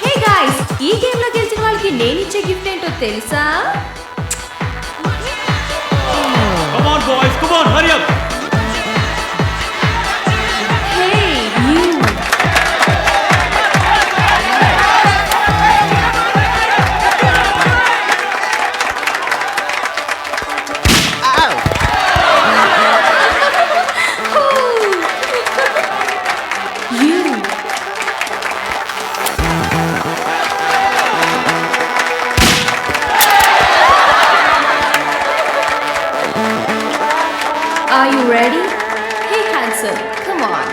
Hey guys, ఈ గేమ్ లో గెలిచిన వాళ్ళకి నేను ఇచ్చే గిఫ్ట్ ఏంటో తెలుసా? Come on boys, come on, hurry up. Hey, you. You. Are you ready? Hey, handsome, come on.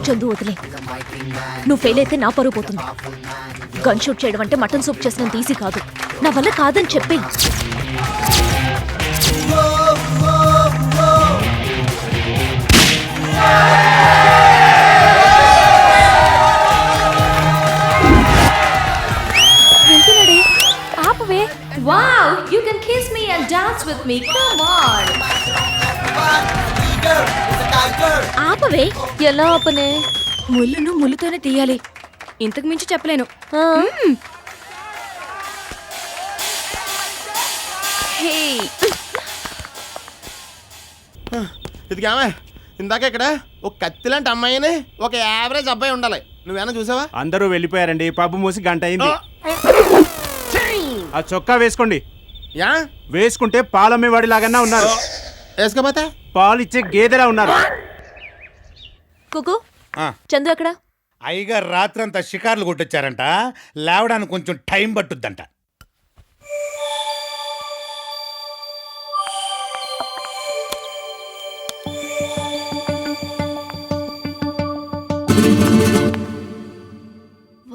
Chandu వదిలే, నువ్వు ఫెయిల్ అయితే నా పరువు పోతుంది. గన్ షూట్ చేయడం అంటే మటన్ సూప్ చేసినంత ఈజీ కాదు. నా వల్ల కాదని చెప్పి వెళ్తున్నాడే, ఆపవే. Wow, you can kiss me and dance with me, come on. ఆపవే. ఎలా ఆపనే? ముళ్ళును ముళ్ళుతోనే తీయాలి, ఇంతకు మించి చెప్పలేను. ఇదిగామే ఇందాక ఇక్కడ ఒక కత్తి లాంటి అమ్మాయిని ఒక యావరేజ్ అబ్బాయి ఉండాలి. నువ్వేనా చూసావా? అందరూ వెళ్ళిపోయారండి, పబ్బు మూసి గంట అయింది. ఆ చొక్కా వేసుకోండి. యా వేసుకుంటే పాలమ్మేవాడి లాగన్నా ఉన్నారు. వేసుకోపోతే పాలు ఇచ్చే గేదెలా ఉన్నారు. కుకు, చందు ఎక్కడ? అయ్యగారు రాత్రంతా షికార్లు కొట్టొచ్చారంట, లేవడానికి కొంచెం టైం పట్టుద్దంట.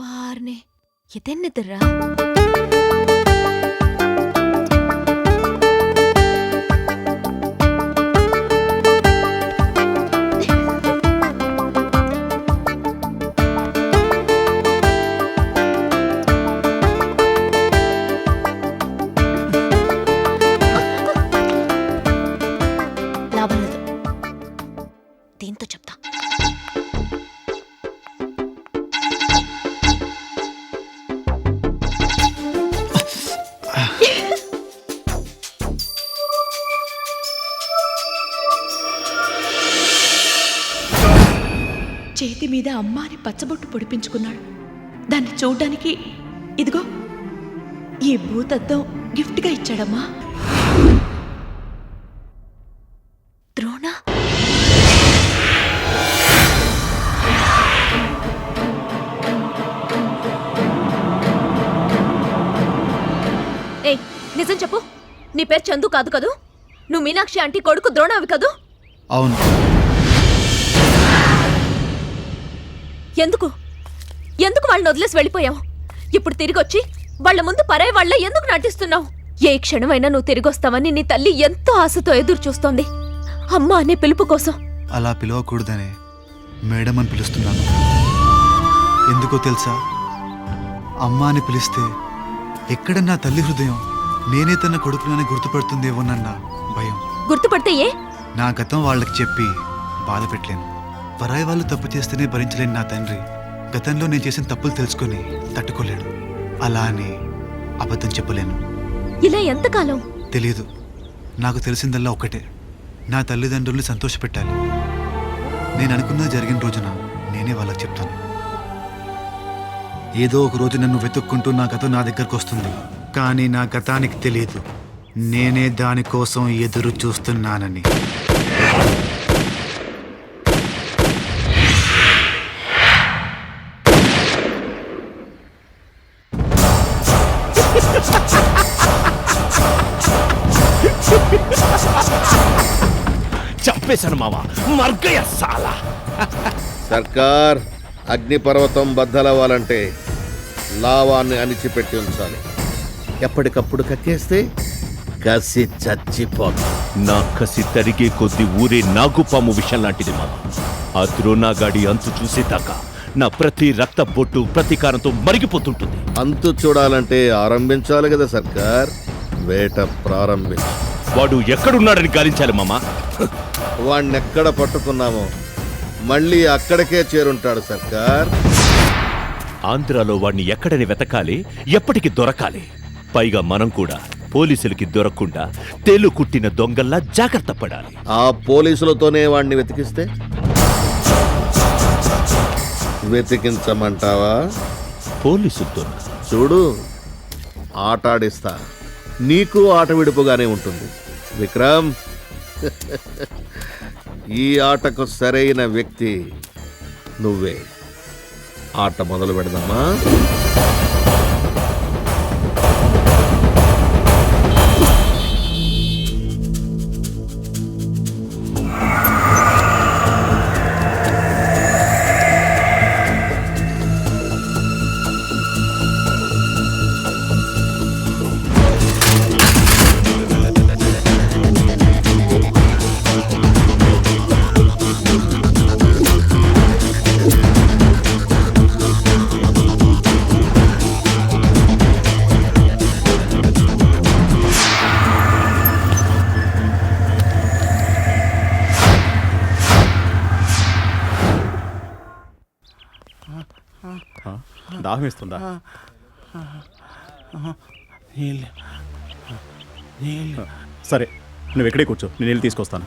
వారిని ఇదెన్నిద్దరా? లాభం లేదు, దీంతో చెప్తా. చేతి మీద అమ్మాని పచ్చబొట్టు పొడిపించుకున్నాడు. దాన్ని చూడ్డానికి ఇదిగో ఈ భూతద్దం గిఫ్ట్గా ఇచ్చాడమ్మా. ద్రోణ, ఏయ్ నిజం చెప్పు, నీ పేరు చందు కాదు కదూ? నువ్వు మీనాక్షి ఆంటీ కొడుకు ద్రోణ అవి కదూ? అవును. ఎందుకు ఎందుకు వాళ్ళని వదిలేసి వెళ్ళిపోయావు? ఇప్పుడు తిరిగొచ్చి వాళ్ళ ముందు పరాయి వాళ్ళ ఎందుకు నటిస్తున్నావు? ఏ క్షణమైనా నువ్వు తిరిగొస్తావని నీ తల్లి ఎంతో ఆశతో ఎదురు చూస్తోంది, అమ్మ అనే పిలుపు కోసం. అలా పిలవకూడదనే మేడం అని పిలుస్తున్నాను. ఎందుకో తెలుసా? అమ్మ అని పిలిస్తే ఎక్కడ నా తల్లి హృదయం నేనే తన కొడుకునని గుర్తుపడుతుందేమోనన్న భయం. గుర్తుపడితే ఏ? నా గతం వాళ్ళకి చెప్పి బాధ పెట్టలేను. పరాయి వాళ్ళు తప్పు చేస్తేనే భరించలేని నా తండ్రి గతంలో నేను చేసిన తప్పులు తెలుసుకొని తట్టుకోలేడు. అలా అని అబద్ధం చెప్పలేను. ఇలా ఎంతకాలం? తెలియదు. నాకు తెలిసిందల్లా ఒకటే, నా తల్లిదండ్రుల్ని సంతోషపెట్టాలి. నేను అనుకున్నది జరిగిన రోజున నేనే వాళ్ళకి చెప్తాను. ఏదో ఒక రోజు నన్ను వెతుక్కుంటూ నా గతం నా దగ్గరకు వస్తుంది. కానీ నా గతానికి తెలియదు నేనే దానికోసం ఎదురు చూస్తున్నానని. చంపేశాను మావా, మర్గయ్య సాలా. సర్కార్, అగ్నిపర్వతం బద్దలవ్వాలంటే లావాన్ని అణిచిపెట్టి ఉంచాలి. ఎప్పటికప్పుడు కక్కేస్తే కసి చచ్చిపోతా. నా కసి తరిగే కొద్ది ఊరే నాగుపాము విషయం లాంటిది మావా. ఆ ద్రోణాగాడి అంతు చూసేదాకా నా ప్రతి రక్త బొట్టు ప్రతీకారంతో మరిగిపోతుంటుంది. అంతు చూడాలంటే ఆరంభించాలి కదా సర్కార్. వేట ప్రారంభించు. వాడు ఎక్కడున్నాడని గాలించాలి మామా. వాణ్ణెక్కడ పట్టుకున్నామో మళ్ళీ అక్కడికే చేరుంటాడు సర్కార్. ఆంధ్రాలో వాణ్ణి ఎక్కడని వెతకాలి, ఎప్పటికి దొరకాలి. పైగా మనం కూడా పోలీసులకి దొరకకుండా తేలు కుట్టిన దొంగల్లా జాగ్రత్త పడాలి. ఆ పోలీసులతోనే వాణ్ణి వెతికిస్తే వెతికించమంటావా? పోలీసులతో చూడు, ఆటాడిస్తా. నీకు ఆట విడుపుగానే ఉంటుంది. విక్రమ్, ఈ ఆటకు సరైన వ్యక్తి నువ్వే. ఆట మొదలు పెడదామా? దాహం వేస్తుందా? సరే, నువ్వు ఎక్కడే కూర్చో, నేను నీళ్ళు తీసుకొస్తాను.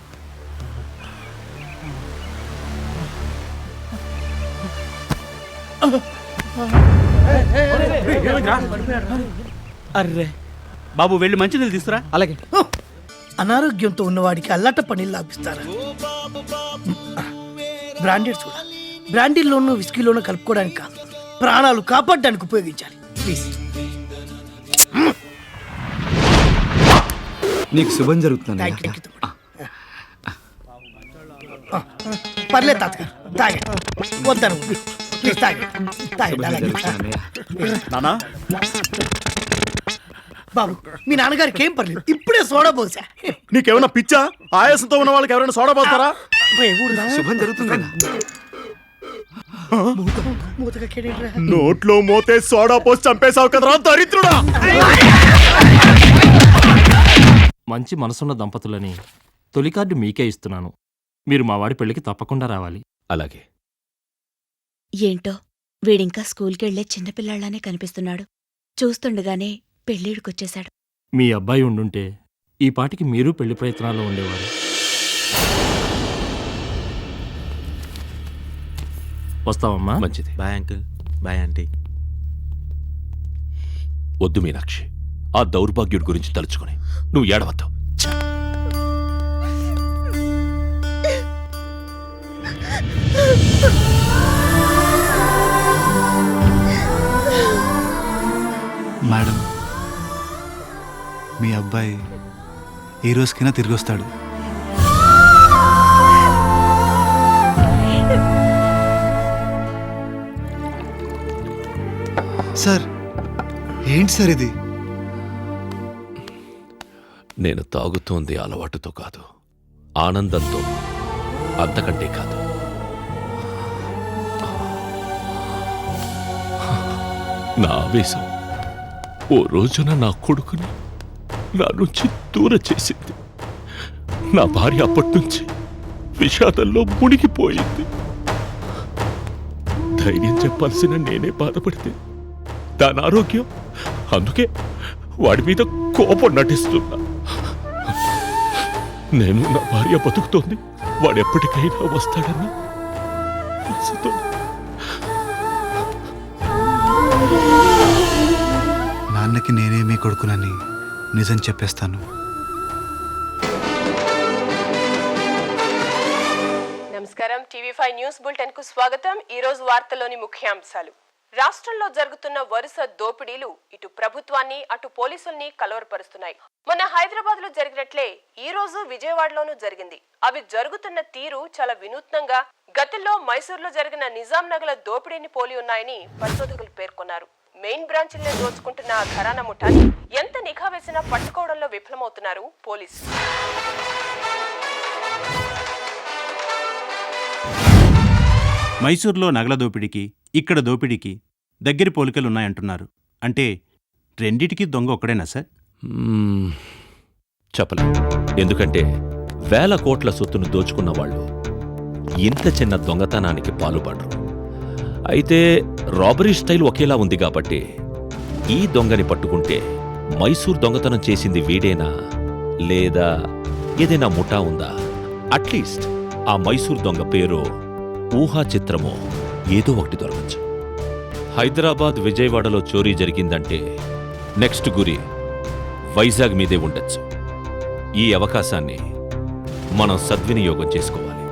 అర్రే బాబు, వెళ్ళి మంచి నీళ్ళు తీసుకురా. అలాగే. అనారోగ్యంతో ఉన్నవాడికి అల్లట పని లాభిస్తారా? బ్రాండెడ్ చూడ, బ్రాండీల్లోనూ విస్కీలోనూ కలుపుకోవడానికి కాదు, ప్రాణాలు కాపాడడానికి ఉపయోగించాలి. ప్లీజ్. నీకు శుభం జరుగుతుంది. పర్లేదు తాతగారు, తాగండి. వద్దను, ప్లీజ్ తాగండి. తాగండి. నానా, బాబు, మీ నాన్నగారికి ఏం పర్లేదు, ఇప్పుడే సోడా పోసా. నీకేమన్నా పిచ్చా? ఆయాసంతో ఉన్న వాళ్ళకి ఎవరైనా సోడా పోస్తారా? శుభం జరుగుతుంది. నోట్లో మోతే సోడా పోసి చంపేశావు కదరా దరిద్రుడా! మంచి మనసున్న దంపతులని తొలి కార్డు మీకే ఇస్తున్నాను. మీరు మా వాడి పెళ్లికి తప్పకుండా రావాలి. అలాగే. ఏంటో వీడింకా స్కూల్కెళ్లే చిన్నపిల్లాళ్లానే కనిపిస్తున్నాడు. చూస్తుండగానే పెళ్ళిడికొచ్చేశాడు. మీ అబ్బాయి ఉండుంటే ఈ పాటికి మీరు పెళ్లి ప్రయత్నాల్లో ఉండేవారు. వస్తావమ్మా? మంచిది. Bye uncle. Bye aunty. వద్దు మీనాక్షి, ఆ దౌర్భాగ్యుడి గురించి తలుచుకుని నువ్వు ఏడవద్దు. మేడం, మీ అబ్బాయి ఏ రోజుకైనా తిరిగి వస్తాడు. సార్, ఏంటి సార్ ఇది? నేను తాగుతోంది అలవాటుతో కాదు, ఆనందంతో. అంతకంటే కాదు. నా ఆవేశం ఓ రోజున నా కొడుకుని నా నుంచి దూరం చేసింది. నా భార్య అప్పటి నుంచి విషాదంలో మునిగిపోయింది. ధైర్యం చెప్పాల్సిన నేనే బాధపడితే దాని ఆరోగ్యం, అందుకే వాడి మీద కోపం నటిస్తున్నా. నేను నా భార్య బతుకుతోంది, వాడెప్పటికైనా వస్తాడని ఆశతో. నాన్నకి నేనే మీ కొడుకునని నిజం చెప్పేస్తాను. నమస్కారం. టీవీ5 న్యూస్ బులెటిన్ కు స్వాగతం. ఈ రోజు వార్తల్లోని ముఖ్యాంశాలు. రాష్ట్రంలో జరుగుతున్న వరుస దోపిడీలు ఇటు ప్రభుత్వాన్ని అటు పోలీసుల్ని కలవరపరుస్తున్నాయి. మొన్న హైదరాబాద్ లో జరిగినట్లే ఈ రోజు విజయవాడలోనూ జరిగింది. అవి జరుగుతున్న తీరు చాలా వినూత్నంగా గతంలో మైసూర్లో జరిగిన నిజాం నగల దోపిడీని పోలి ఉన్నాయని పరిశోధకులు పేర్కొన్నారు. మెయిన్ బ్రాంచ్లనే దోచుకుంటున్న ఆ ఘరానా ముఠాని ఎంత నిఘా వేసినా పట్టుకోవడంలో విఫలమవుతున్నారు పోలీసులు. మైసూర్లో నగల దోపిడీకి ఇక్కడ దోపిడీకి దగ్గరి పోలికలున్నాయంటున్నారు. అంటే రెండిటికి దొంగ ఒక్కడేనా సార్? చెప్పలేం. ఎందుకంటే వేల కోట్ల సొత్తును దోచుకున్న వాళ్ళు ఇంత చిన్న దొంగతనానికి పాల్పడరు. అయితే రాబరీ స్టైల్ ఒకేలా ఉంది కాబట్టి ఈ దొంగని పట్టుకుంటే మైసూర్ దొంగతనం చేసింది వీడేనా లేదా ఏదైనా ముఠా ఉందా? అట్లీస్ట్ ఆ మైసూర్ దొంగ పేరు ఊహా చిత్రమో ఏదో ఒకటి దొరకచ్చు. హైదరాబాద్ విజయవాడలో చోరీ జరిగిందంటే నెక్స్ట్ గురి వైజాగ్ మీదే ఉండొచ్చు. ఈ అవకాశాన్ని మనం సద్వినియోగం చేసుకోవాలి.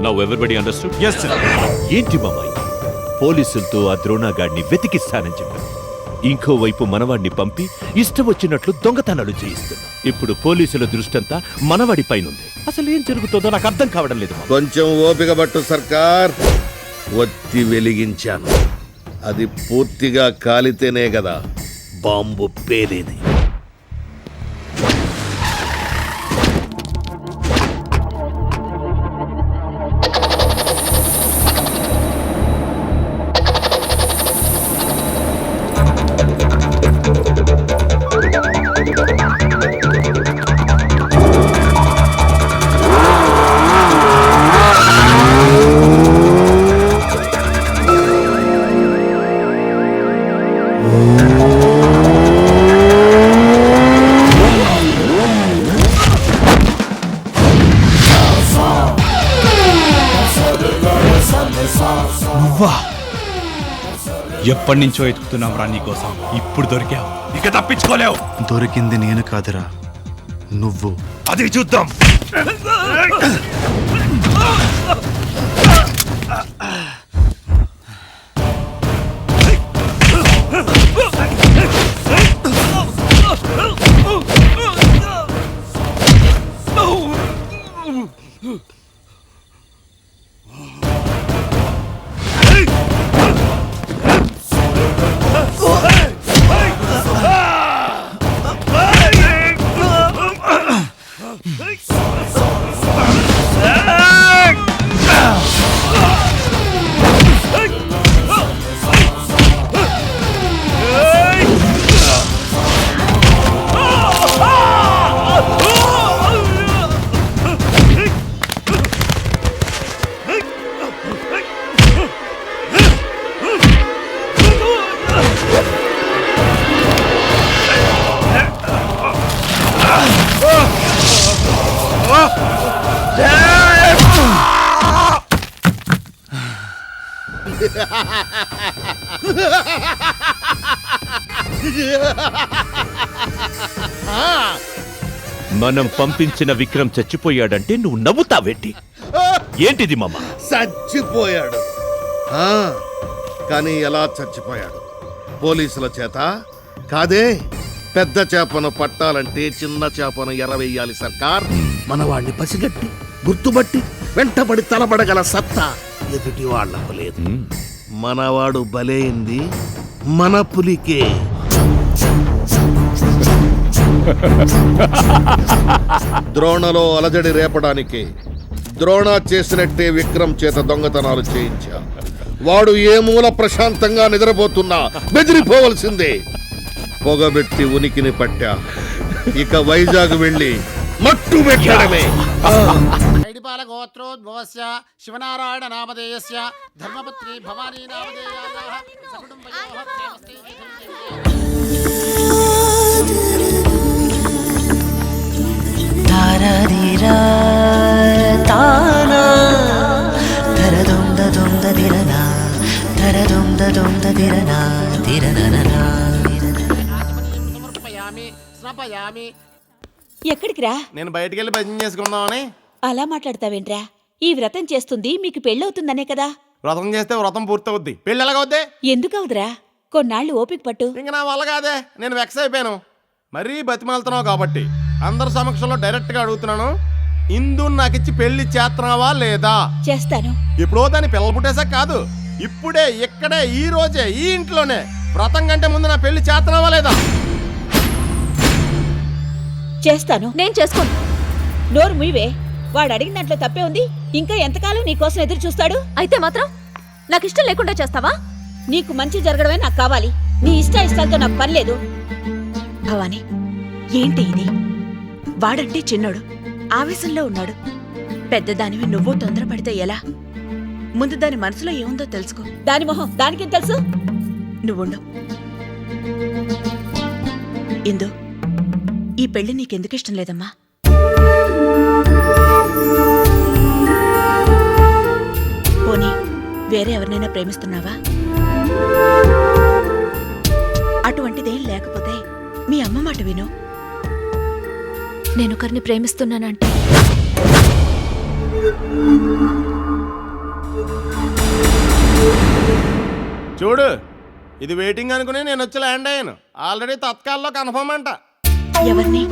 Now everybody understood? Yes, sir. ఏంటి మామయ్య, పోలీసులతో ఆ ద్రోణాగాడిని వెతికిస్తానని చెప్పాడు. ఇంకోవైపు మనవాడిని పంపి ఇష్టం వచ్చినట్లు దొంగతనాలు చేయిస్తున్నా. ఇప్పుడు పోలీసుల దృష్టంతా మనవాడి పైనుంది. అసలు ఏం జరుగుతుందో నాకు అర్థం కావడం లేదు. కొంచెం ఓపిక పట్టు సర్కార్. ఒత్తి వెలిగించాను. అది పూర్తిగా కాలితేనే కదా బాంబు పేలేది. నువ్వా? ఎప్పటి నుంచో ఎతుకుతున్నాం రా నీకోసం. ఇప్పుడు దొరికావు, ఇక తప్పించుకోలేవు. దొరికింది నేను కాదురా, నువ్వు. అది చూద్దాం. మనం పంపించిన విక్రమ్ చచ్చిపోయాడంటే నువ్వు నవ్వుతావేంటి? ఏంటిది మామ? చచ్చిపోయాడు. కానీ ఎలా చచ్చిపోయాడు? పోలీసుల చేత కాదే. పెద్ద చేపను పట్టాలంటే చిన్న చేపను ఎరవేయాలి సర్కార్. మనవాణ్ణి పసిగట్టి గుర్తుబట్టి వెంటబడి తలబడగల సత్తా ఎదుటి వాళ్లకు లేదు. మనవాడు బలైంది మన పులికే. ద్రోణలో అలజడి రేపడానికి ద్రోణ చేసినట్టే విక్రమ్ చేత దొంగతనాలు చేయించా. వాడు ఏ మూల ప్రశాంతంగా నిద్రపోతున్నా బెదిరిపోవలసిందే. పొగబెట్టి ఉనికిని పట్టా. ఇక వైజాగ్ వెళ్ళి మట్టు పెట్టడమే. ఐడిపాల గోత్రోద్భవస్య శివనారాయణ నామధేయస్య ధర్మపత్ని భవానీ నామధేయాయాః సకుటుంబయోః తారాధీరా తానా ధరదొంద దొంద దిరనా ధరదొంద దొంద దిరనా దిరననా సమర్పయామి స్నపయామి. ఎక్కడికి రా? నేను బయటికి వెళ్ళి భజన చేసుకుందామని. అలా మాట్లాడతావేంట్రా? ఈ వ్రతం చేస్తుంది మీకు పెళ్ళవుతుందనే కదా. వ్రతం చేస్తే వ్రతం పూర్తవుద్ది, పెళ్ళి ఎలాగవుద్ది? ఎందుకు అవుదురా, కొన్నాళ్ళు ఓపిక పట్టు. ఇంక నా వల్ల కాదే, నేను వెక్స్ అయిపోయాను. మరీ బతిమాలుతున్నావు కాబట్టి అందరి సమక్షంలో డైరెక్ట్గా అడుగుతున్నాను, ఇందు నాకిచ్చి పెళ్లి చేస్తున్నావా లేదా? చేస్తాను. ఎప్పుడో దాన్ని పిల్లలు పుట్టేసాక కాదు, ఇప్పుడే ఇక్కడే ఈ రోజే ఈ ఇంట్లోనే వ్రతం కంటే ముందు నా పెళ్లి చేస్తున్నావా లేదా? చేస్తాను. నేను చేసుకోను. నోరు ముయ్యవే, వాడు అడిగిన దాంట్లో తప్పే ఉంది. ఇంకా ఎంతకాలం నీ కోసం ఎదురు చూస్తాడు? అయితే మాత్రం నాకు ఇష్టం లేకుండా చేస్తావా? నీకు మంచి జరగడమే నాకు కావాలి, నీ ఇష్టాలతో నాకు పని లేదు. భవానీ, ఏంటి ఇది? వాడంటే చిన్నోడు, ఆవేశంలో ఉన్నాడు. పెద్దదానివి నువ్వు తొందరపడితే ఎలా? ముందు దాని మనసులో ఏముందో తెలుసుకో. దాని మొహం దానికేం తెలుసు? నువ్వుండు. ఇందు, ఈ పెళ్లి నీకెందుకు ఇష్టం లేదమ్మా? పోనీ వేరే ఎవరినైనా ప్రేమిస్తున్నావా? అటువంటిదేం లేకపోతే మీ అమ్మ మాట విను. నేను ఒకరిని ప్రేమిస్తున్నానంటే చూడు, ఇది వెయిటింగ్ అనుకుని నేను వచ్చి ల్యాండ్ అయ్యాను. ఆల్రెడీ తత్కాల్లో కన్ఫర్మ్ అంట. ఎవరిని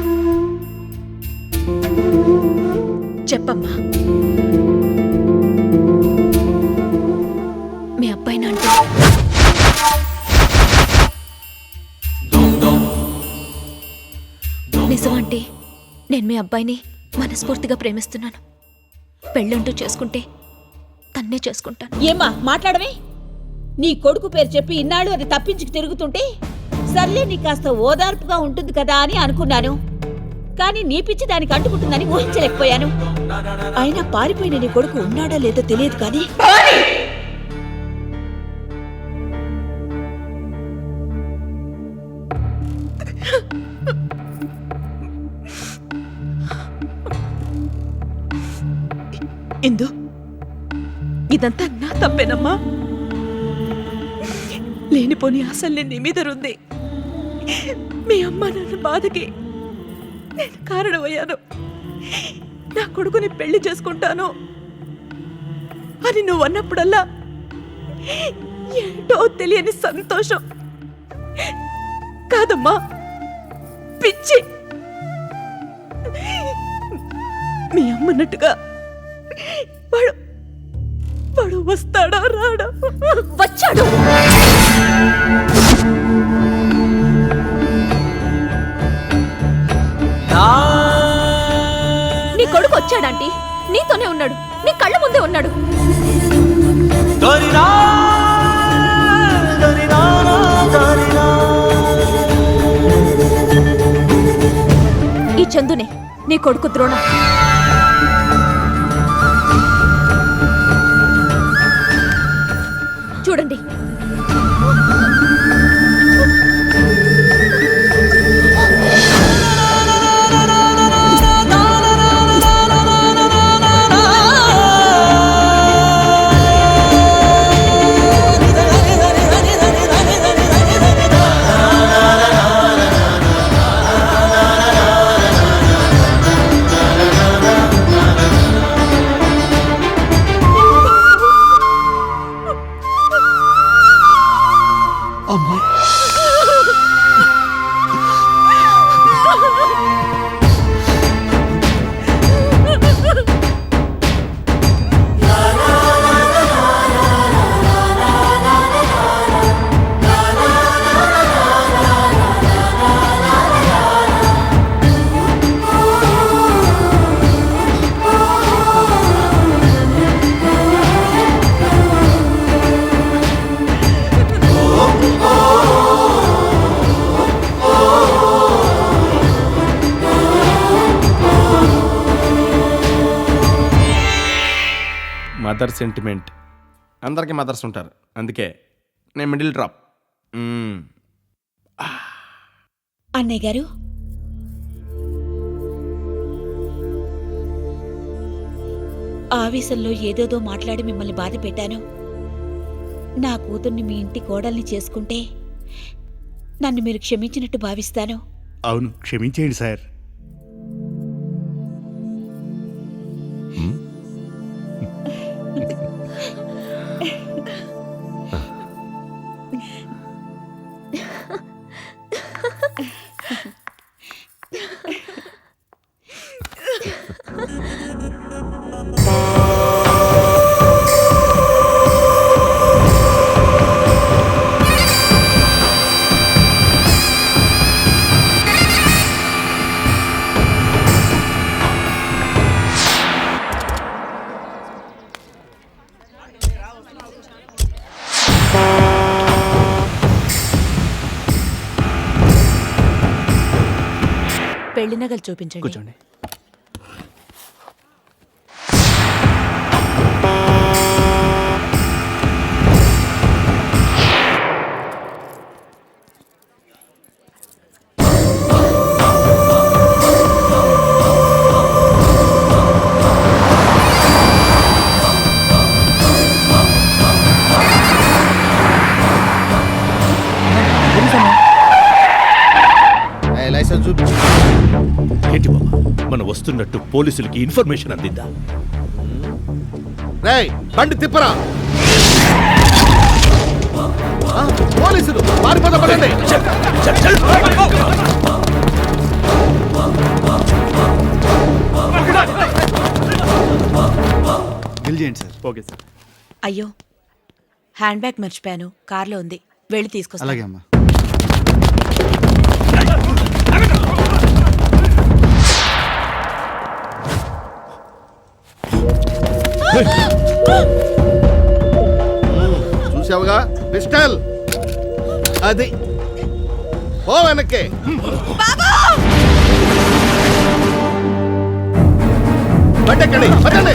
చెప్పమ్మా. మీ అబ్బాయిని అంటే నిజమంటే నేను మీ అబ్బాయిని మనస్ఫూర్తిగా ప్రేమిస్తున్నాను. పెళ్ళంటూ చేసుకుంటే తన్నే చేసుకుంటాను. ఏమ్మా మాట్లాడమే? నీ కొడుకు పేరు చెప్పి ఇన్నాళ్ళు అది తప్పించుకు తిరుగుతుంటే సర్లే నీ కాస్త ఓదార్పుగా ఉంటుంది కదా అని అనుకున్నాను. కానీ నీ పిచ్చి దానికి అంటుకుంటుందని ఊహించలేకపోయాను. అయినా పారిపోయిన నీ కొడుకు ఉన్నాడా లేదో తెలియదు కానీ ఇందు, ఇదంతా నా తప్పేనమ్మా. లేనిపోని ఆశల్ని నీ మీద రుంది మీ అమ్మ నాన్న బాధకి నేను కారణమయ్యాను. నా కొడుకుని పెళ్లి చేసుకుంటాను అని నువ్వు అన్నప్పుడల్లా ఏంటో తెలియని సంతోషం కాదమ్మా, పిచ్చి. మీ అమ్మన్నట్టుగా వాడు వస్తాడో రాడో? వచ్చాడు. నీ కొడుకు వచ్చాడంటీ, నీతోనే ఉన్నాడు, నీ కళ్ళ ముందే ఉన్నాడు. ఈ చందునే నీ కొడుకు ద్రోణం. చూడండి, మదర్ సెంటిమెంట్. అందరికీ మదర్స్ ఉంటారు, అందుకే నేను మిడిల్ డ్రాప్. అన్నయ్య గారు, ఆవేశంలో ఏదేదో మాట్లాడి మిమ్మల్ని బాధ పెట్టాను. నా కూతుర్ని మీ ఇంటి కోడల్ని చేసుకుంటే నన్ను మీరు క్షమించినట్టు భావిస్తాను. అవును, క్షమించేయండి సార్. పెళ్లి నగలు చూపించండి. కూర్చోండి. లైసెన్స్ చూపించు. ఏంటి బాబా మనం వస్తున్నట్టు పోలీసులకి ఇన్ఫర్మేషన్ అందిందా? రేయ్ బండి తిప్పరా. పోలీసులు పారిపోతా పడండి. బిల్ చేయండి సార్. Okay sir. అయ్యో, హ్యాండ్ బ్యాగ్ మర్చిపోయాను, కార్లో ఉంది, వెళ్ళి తీసుకొస్తా. అలాగే అమ్మా. చూసావుగా పిస్టల్ అది. ఓ వెనక్కి. పట్టండి పట్టండి.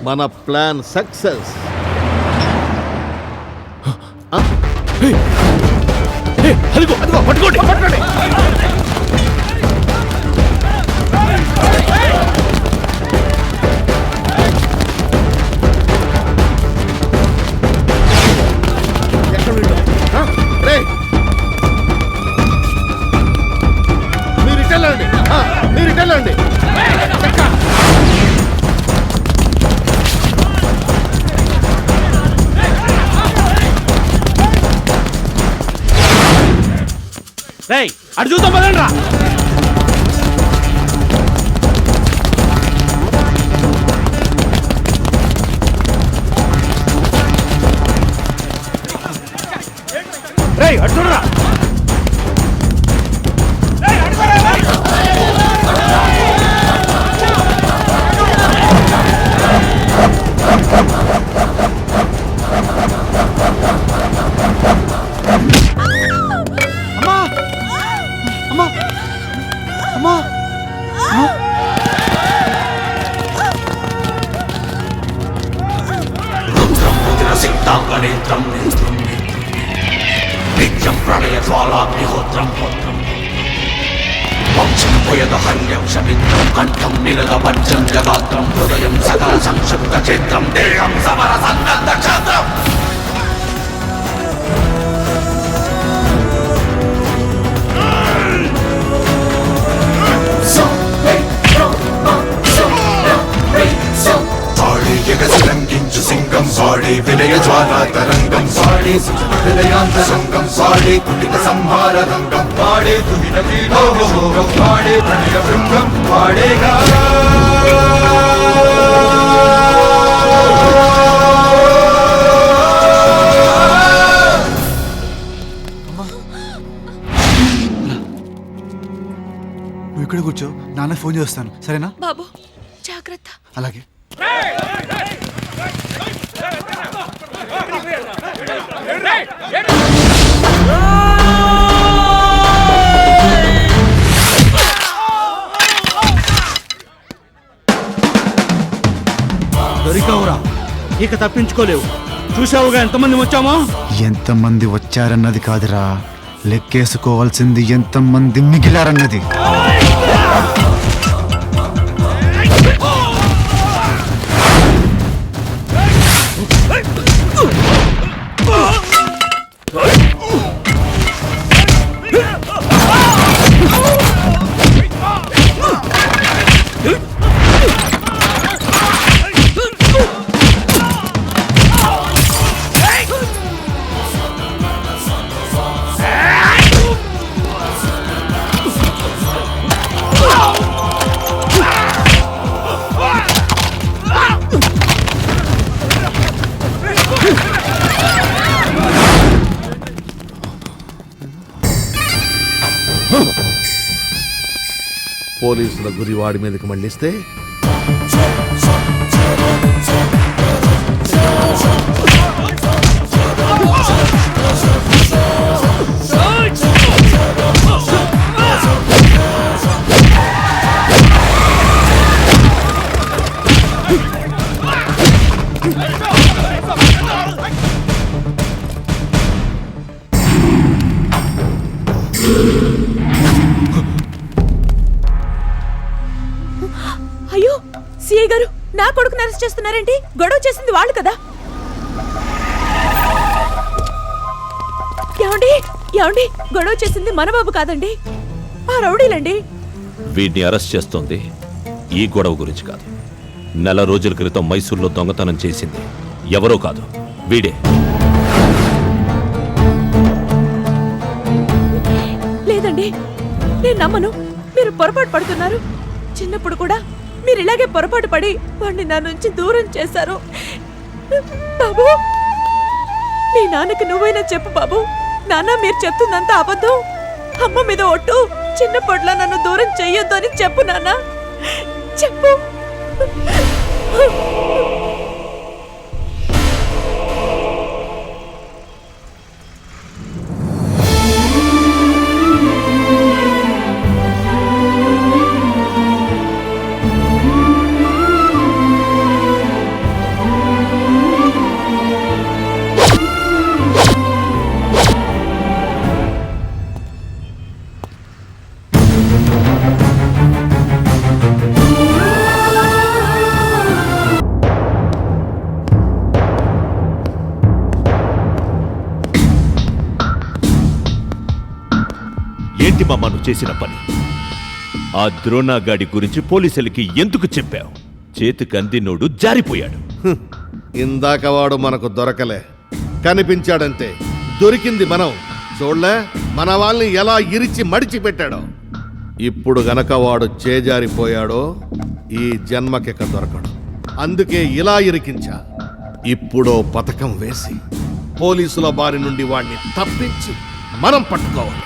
మన ప్లాన్ సక్సెస్. అదిగో అదిగో పట్టుకోండి పట్టుకోండి. మీరు ఇటెళ్ళండి, మీరు ఇటెళ్ళండి. రేయ్ అటు చూద్దాం పదండి రా. రేయ్ అటు చూడరా. నిత్యం ప్రళయ జ్వాలాగ్నిహోత్రం వంశం పోయద హల్యం శమిత్రం కంఠం నిరద పంచం జగాత్రం హృదయం సకల సంక్షుప్త చిత్రం దేహం సమర సన్నద్ధ క్షేత్రం. ఎగసిలంకించు సింగం సాడే వినయ జ్వాలా తరంగం సాడే హృదయాంత సంగం సాడే కుటిక సంహార రంగం పాడే తుమిన తీరోహోగం పాడే ప్రణయ బృంగం పాడేగా. నువ్వు ఇక్కడ కూర్చో, నాన్న ఫోన్ చేస్తాను, సరేనా? బాబు జాగ్రత్త. అలాగే. దొరికావురా, ఇక తప్పించుకోలేవు. చూసావుగా ఎంతమంది వచ్చామో. ఎంతమంది వచ్చారన్నది కాదురా, లెక్కేసుకోవాల్సింది ఎంతమంది మిగిలారన్నది. పోలీసుల గురి వాడి మీదకి మళ్ళిస్తే అయ్యో సిఐ గారు, నా కొడుకుని అరెస్ట్ చేస్తున్నారేంటి? గొడవ చేసింది వాళ్ళు కదా. ఏమండి ఏమండి, గొడవ చేసింది మన బాబు కాదండి, ఆ రౌడీలండి. వీడిని అరెస్ట్ చేస్తోంది ఈ గొడవ గురించి కాదు. నెల రోజుల క్రితం మైసూర్లో దొంగతనం చేసింది ఎవరో కాదు, వీడే. లేదండి, నేను నమ్మను. మీరు పొరపాటు పడుతున్నారు. చిన్నప్పుడు కూడా మీరు ఇలాగే పొరపాటు పడి వాడిని నా నుంచి దూరం చేశారు. బాబు, మీ నాన్నకి నువ్వైనా చెప్పు బాబు. నాన్న, మీరు చెప్తుందంతా అబద్ధం. అమ్మ మీద ఒట్టు, చిన్నప్పట్లో నన్ను దూరం చెయ్యొద్దు అని చెప్పు నాన్న, చెప్పు. ఏంటి మామ నువ్వు చేసిన పని? ఆ ద్రోణాగాడి గురించి పోలీసులకి ఎందుకు చెప్పావు? చేతికి అందినోడు జారిపోయాడు. ఇందాక వాడు మనకు దొరకలే, కనిపించాడంతే. దొరికింది మనం. చూడలే మన వాళ్ళని ఎలా ఇరిచి మడిచి పెట్టాడో. ఇప్పుడు గనక వాడు చేజారిపోయాడో ఈ జన్మకిక దొరకడు. అందుకే ఇలా ఇరికించా. ఇప్పుడో పథకం వేసి పోలీసుల బారి నుండి వాడిని తప్పించి మనం పట్టుకోవాలి.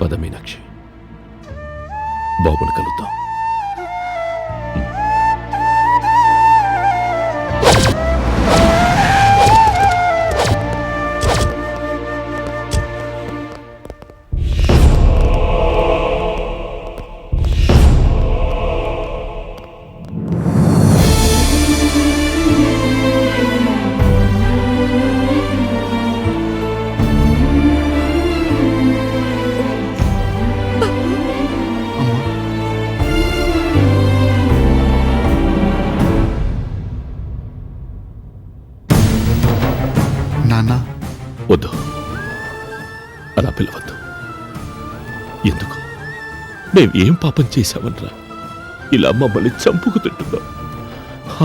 పద మీనాక్షి, బాబుని కలుద్దాం. వద్దు, అలా పిలవద్దు. ఎందుకు? మేమేం పాపం చేశామనరా ఇలా మమ్మల్ని చంపుకు తింటున్నాం?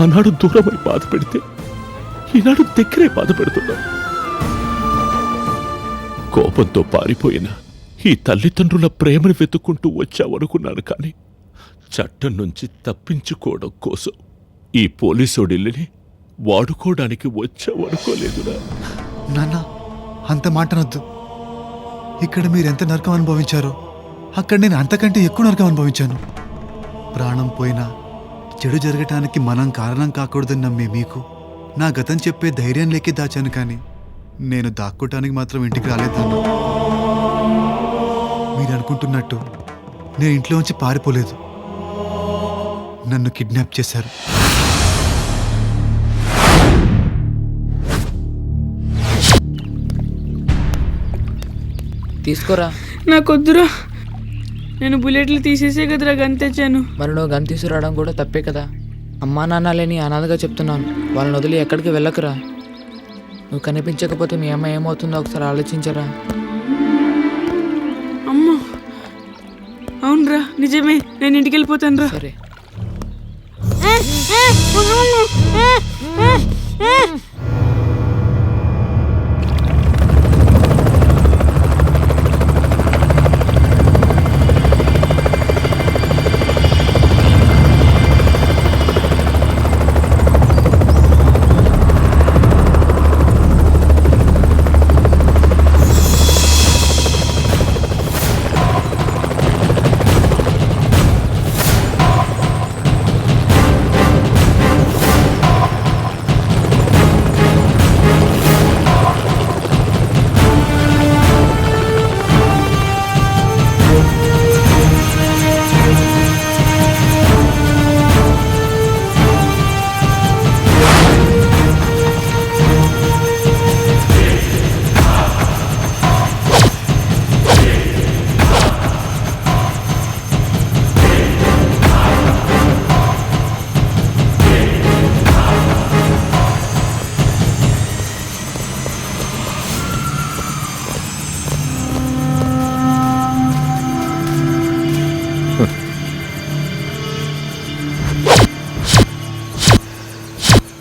ఆనాడు దూరమై బాధ పెడితే ఈనాడు దగ్గరే బాధ పెడుతున్నాం. కోపంతో పారిపోయిన ఈ తల్లిదండ్రుల ప్రేమను వెతుక్కుంటూ వచ్చావనుకున్నాను, కానీ చట్టం నుంచి తప్పించుకోవడం కోసం ఈ పోలీసోడిల్ని వాడుకోవడానికి వచ్చావనుకోలేదురా. నాన్న, అంత మాటనొద్దు. ఇక్కడ మీరెంత నరకం అనుభవించారో అక్కడ నేను అంతకంటే ఎక్కువ నరకం అనుభవించాను. ప్రాణం పోయినా చెడు జరగటానికి మనం కారణం కాకూడదని నమ్మే మీకు నా గతం చెప్పే ధైర్యం లేకే దాచాను, కానీ నేను దాక్కోటానికి మాత్రం ఇంటికి రాలేదన్నా. మీరు అనుకుంటున్నట్టు నేను ఇంట్లోంచి పారిపోలేదు. నన్ను కిడ్నాప్ చేశారు. తీసుకోరా. నాకొద్దురా, నేను బుల్లెట్లు తీసేసే కదరా గన్ తెచ్చాను. మరి నువ్వు గన్ తీసుకురావడం కూడా తప్పే కదా. అమ్మా నాన్న లేని అనాథగా చెప్తున్నాను, వాళ్ళని వదిలి ఎక్కడికి వెళ్ళకురా. నువ్వు కనిపించకపోతే మీ అమ్మ ఏమవుతుందో ఒకసారి ఆలోచించరా. అమ్మా, అవునరా, నిజమే, నేను ఇంటికి వెళ్ళిపోతాను రా. సరే.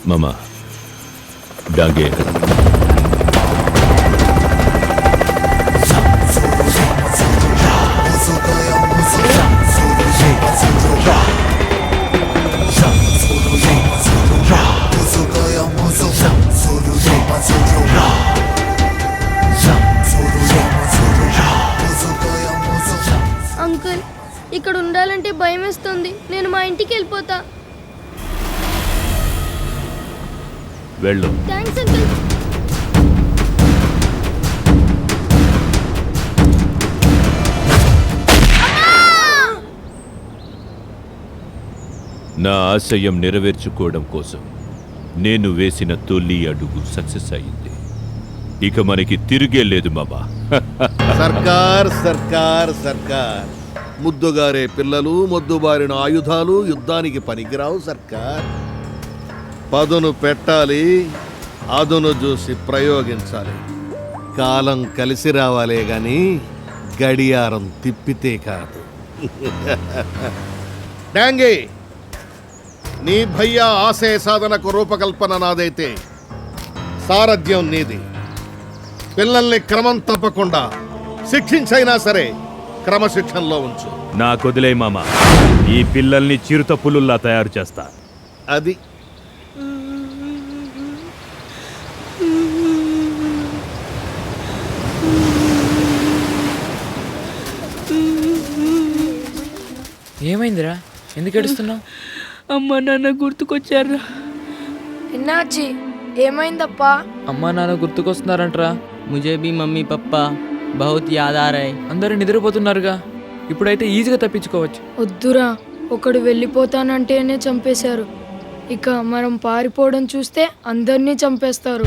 మామా, డాంగే ఎక్కడ? అంకుల్, ఇక్కడ ఉండాలంటే భయం వేస్తుంది. నేను మా ఇంటికి వెళ్ళిపోతా. వెళ్ళు. Thanks uncle. నా ఆశయం నెరవేర్చుకోవడం కోసం నేను వేసిన తొలి అడుగు సక్సెస్ అయింది. ఇక మనకి తిరిగే లేదు మామా. సర్కార్ సర్కార్ సర్కార్. ముద్దుగారే పిల్లలు, మొద్దుబారిన ఆయుధాలు యుద్ధానికి పనికిరావు సర్కార్. పదును పెట్టాలి, అదును చూసి ప్రయోగించాలి. కాలం కలిసి రావాలే గాని గడియారం తిప్పితే కాదు. డాంగే, నీ భయ్యా ఆశయ సాధనకు రూపకల్పన నాదైతే సారథ్యం నీది. పిల్లల్ని క్రమం తప్పకుండా శిక్షించైనా సరే క్రమశిక్షణలో ఉంచు. నా కొదిలే మామ, ఈ పిల్లల్ని చిరుత పులుల్లా తయారు చేస్తా. అది ఏమైందిరా, ఎందుకు ఏడుస్తున్నావు? అమ్మ నాన్న గుర్తుకొచ్చారా? ఎన్నాచి, ఏమైందప్పా? అమ్మా నాన్న గుర్తుకొస్తున్నారంటరా. ముజే భీ మమ్మీ పప్పా బహుత్ యాద్ ఆ రహే. అందరూ నిద్రపోతున్నారుగా, ఇప్పుడైతే ఈజీగా తప్పించుకోవచ్చు. వద్దురా, ఒకడు వెళ్ళిపోతానంటేనే చంపేశారు. ఇక మనం పారిపోవడం చూస్తే అందరినీ చంపేస్తారు.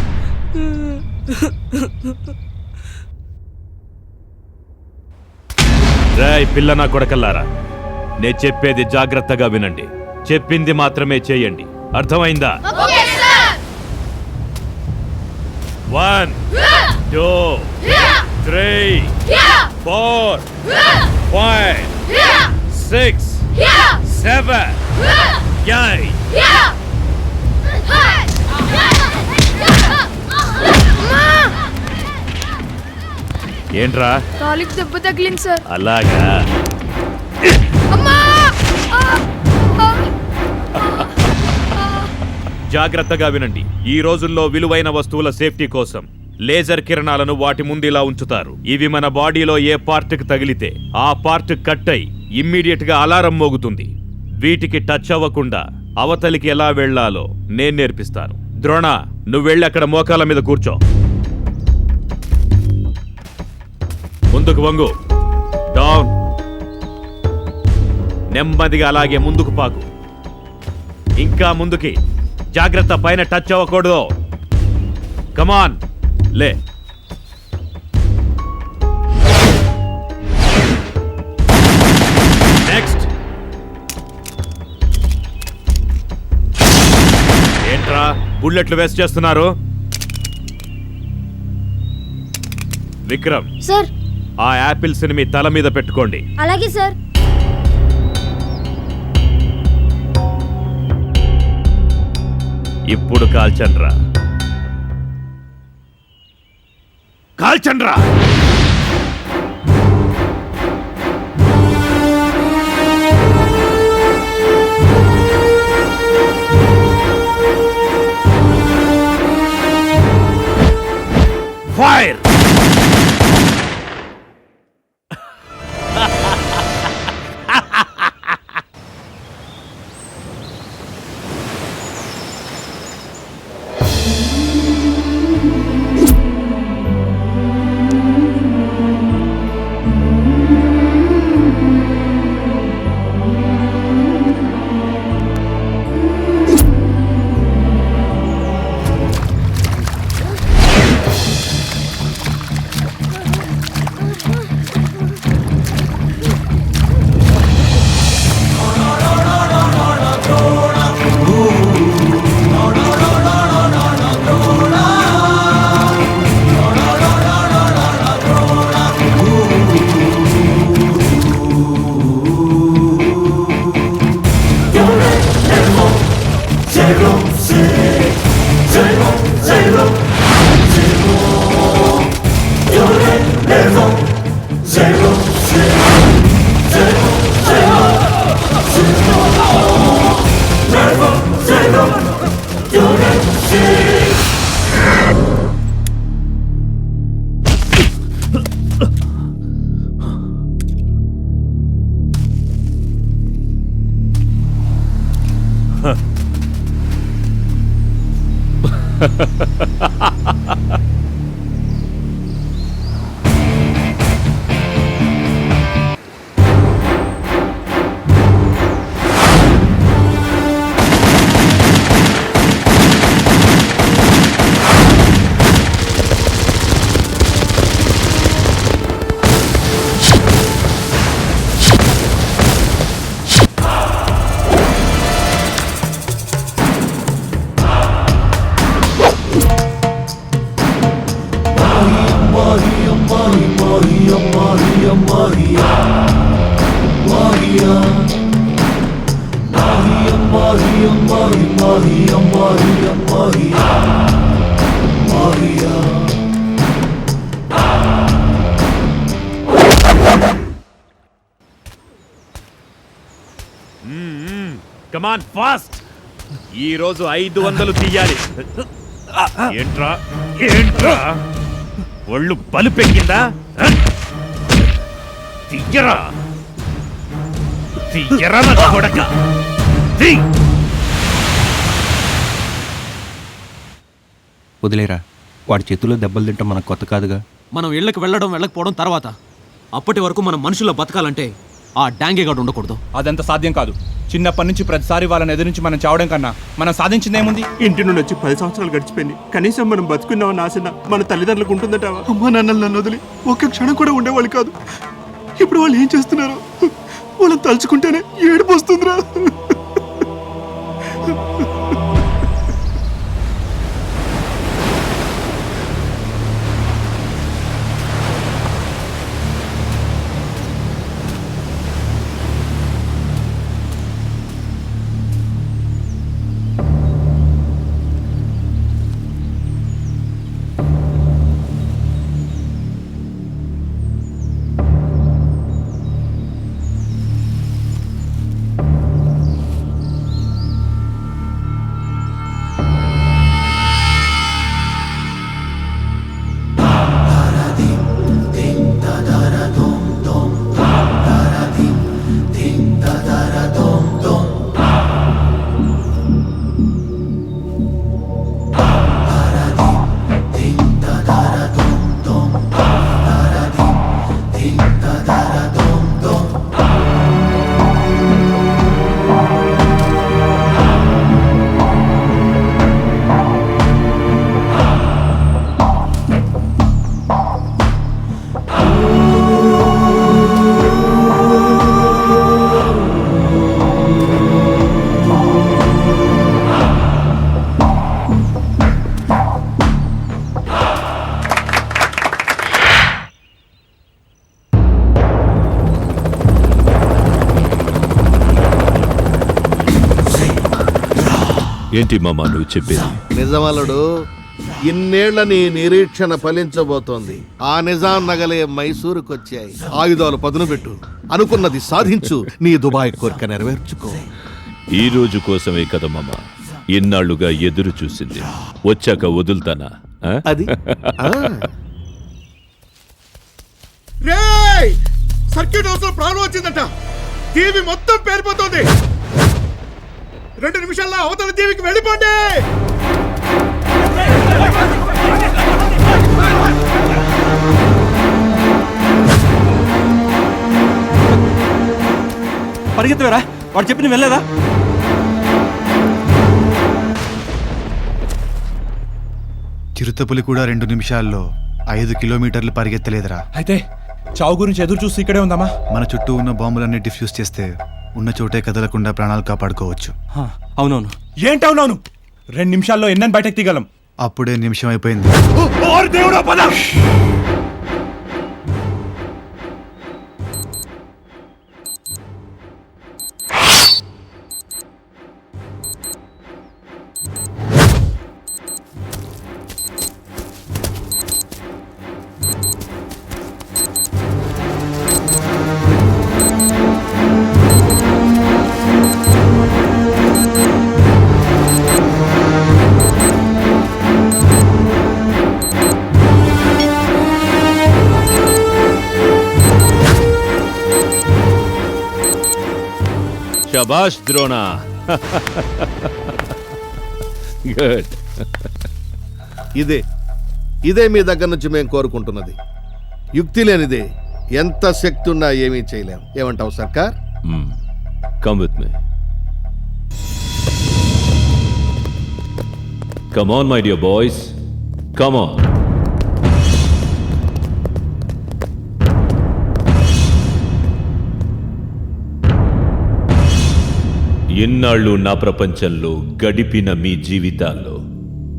రాయ్ పిల్ల నా కొడకల్లారా, నే చెప్పేది జాగ్రత్తగా వినండి. చెప్పింది మాత్రమే చేయండి, అర్థమైందా? 1 2 3 4 5 6 7 8. ఏంట్రా? కాలికి దెబ్బ తగిలింది సార్. అలాగా? జాగ్రత్తగా వినండి. ఈ రోజుల్లో విలువైన వస్తువుల సేఫ్టీ కోసం లేజర్ కిరణాలను వాటి ముందు ఇలా ఉంచుతారు. ఇవి మన బాడీలో ఏ పార్ట్కి తగిలితే ఆ పార్ట్ కట్ అయి ఇమ్మీడియట్ గా అలారం మోగుతుంది. వీటికి టచ్ అవ్వకుండా అవతలికి ఎలా వెళ్లాలో నేను నేర్పిస్తాను. ద్రోణ, నువ్వు వెళ్ళి అక్కడ మోకాల మీద కూర్చో. ముందుకు వంగు. డౌన్. నెమ్మదిగా అలాగే ముందుకు పాకు. ఇంకా ముందుకి. జాగ్రత్త, పైన టచ్ అవ్వకూడదు. కమాన్, లే. నెక్స్ట్. ఏంట్రా బుల్లెట్లు వేస్ట్ చేస్తున్నారు? విక్రమ్ సార్, ఆ యాపిల్స్ ని మీ తల మీద పెట్టుకోండి. అలాగే సార్. ఇప్పుడు కాల్చండ్రా. కాల్చండ్రా. ఫైర్. Come on fast. ఈ రోజు 500 తీయాలి. ఏంట్రా ఏంట్రా ఒళ్ళు బలుపెక్కిందా? తీయరా తీయరా నా కొడక. వదిలేరా, వాడి చేతుల్లో దెబ్బలు తింటాం మనకు కొత్త కాదుగా. మనం ఇళ్ళకి వెళ్ళకపోవడం తర్వాత. అప్పటి వరకు మనం మనుషుల్లో బతకాలంటే ఆ డాంగేగాడు ఉండకూడదు. అదంతా సాధ్యం కాదు. చిన్నప్పటి నుంచి ప్రతిసారి వాళ్ళని ఎదురించి మనం చావడం కన్నా మనం సాధించిందేముంది? ఇంటి నుండి వచ్చి 10 సంవత్సరాలు గడిచిపోయింది. కనీసం మనం బతుకున్నామని ఆశ మన తల్లిదండ్రులకు ఉంటుందట. అమ్మా నాన్నలు నన్ను వదిలి ఒక్క క్షణం కూడా ఉండేవాళ్ళు కాదు. ఇప్పుడు వాళ్ళు ఏం చేస్తున్నారు? వాళ్ళని తలుచుకుంటేనే ఏడుపు వస్తుందిరా. ఏంటి మామా నువ్వు చెప్పేది? నిజమలడు, ఇన్నేళ్ల నీ నిరీక్షణ ఫలించబోతోంది. ఆ నిజాం నగలే మైసూరుకొచ్చాయి. ఆయుధాలు పదును పెట్టు, అనుకున్నది సాధించు, నీ దుబాయ్ కోరిక నెరవేర్చుకో. ఈ రోజు కోసమే కదా మామ ఇన్నాళ్లుగా ఎదురు చూసింది. వచ్చాక వదులుతానా? అది రేయ్, సర్క్యూట్ హౌస్ లో ప్రాబ్లం వచ్చిందంట. టీవీ మొత్తం పేరిపోతుంది. 2 నిమిషాల్లో అవతల టీవీకి వెళ్ళిపోండి. పరిగెత్తవేరా? వాడు చెప్పిన వెళ్ళలేదా? చిరుతపులి కూడా 2 నిమిషాల్లో 5 కిలోమీటర్లు పరిగెత్తలేదురా. అయితే చావు గురించి ఎదురు చూసి ఇక్కడే ఉందామా? మన చుట్టూ ఉన్న బాంబులన్నీ డిఫ్యూజ్ చేస్తే ఉన్న చోటే కదలకుండా ప్రాణాలు కాపాడుకోవచ్చు. అవునవును. ఏంటి అవునవును? 2 నిమిషాల్లో ఎన్నని బయటకు తీగలం. అప్పుడే నిమిషం అయిపోయింది. దేవుడా పద. శబాష్ ద్రోణ. గుడ్. ఇదే మీ దగ్గర నుంచి మేము కోరుకుంటున్నది. యుక్తి లేనిదే. ఎంత శక్తి ఉన్నా ఏమీ చేయలేం. ఏమంటావు సర్కార్? Come with me. Come on my dear boys, come on. ఇన్నాళ్ళు నా ప్రపంచంలో గడిపిన మీ జీవితాల్లో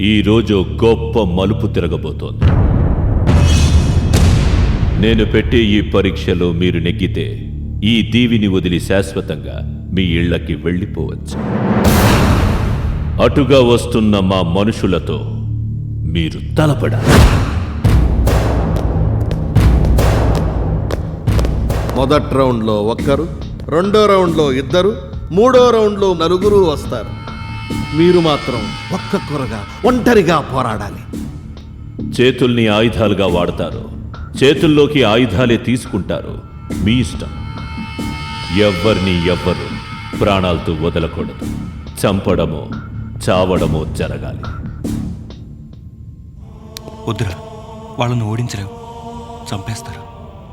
ఈరోజు గొప్ప మలుపు తిరగబోతోంది. నేను పెట్టే ఈ పరీక్షలో మీరు నెగ్గితే ఈ దీవిని వదిలి శాశ్వతంగా మీ ఇళ్లకి వెళ్ళిపోవచ్చు. అటుగా వస్తున్న మా మనుషులతో మీరు తలపడాలి. మొదటి రౌండ్లో ఒక్కరు, రెండో రౌండ్లో ఇద్దరు, మూడో రౌండ్లో 4 వస్తారు. మీరు మాత్రం ఒక్కొక్కరుగా ఒంటరిగా పోరాడాలి. చేతుల్ని ఆయుధాలుగా వాడతారు, చేతుల్లోకి ఆయుధాలే తీసుకుంటారు. మీ ఇష్టం. ఎవ్వరు ప్రాణాలతో వదలకూడదు. చంపడమో చావడమో జరగాలి. వద్దురా, వాళ్ళను ఓడించలేవు, చంపేస్తారు.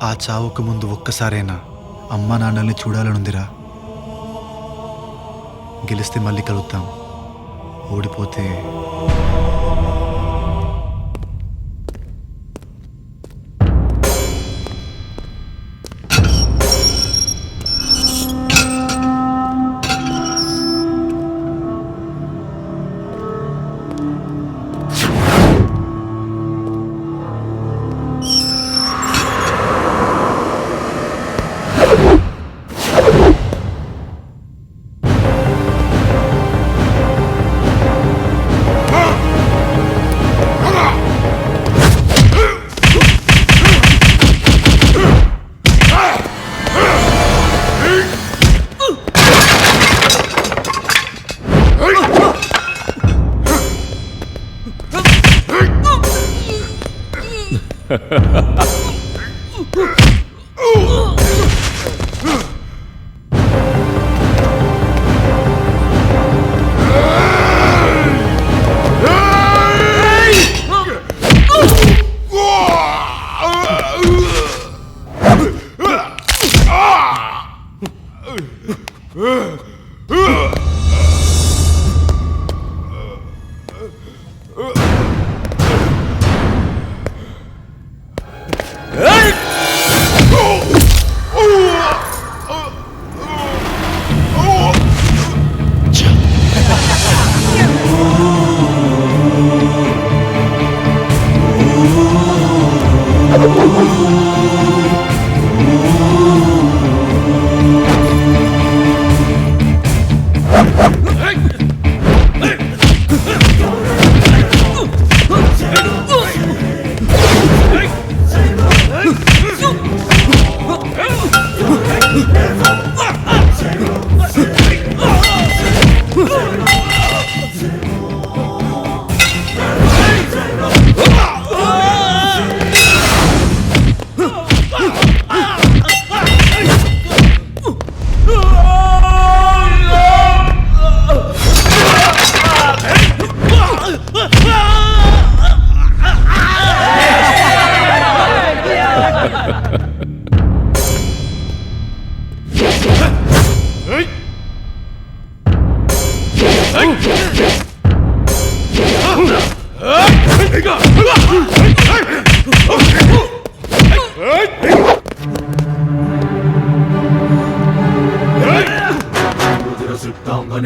ఆ చావుకు ముందు ఒక్కసారైనా అమ్మా నాన్నల్ని చూడాలనుందిరా. గెలిస్తే మళ్ళీ కలుద్దాం, ఓడిపోతే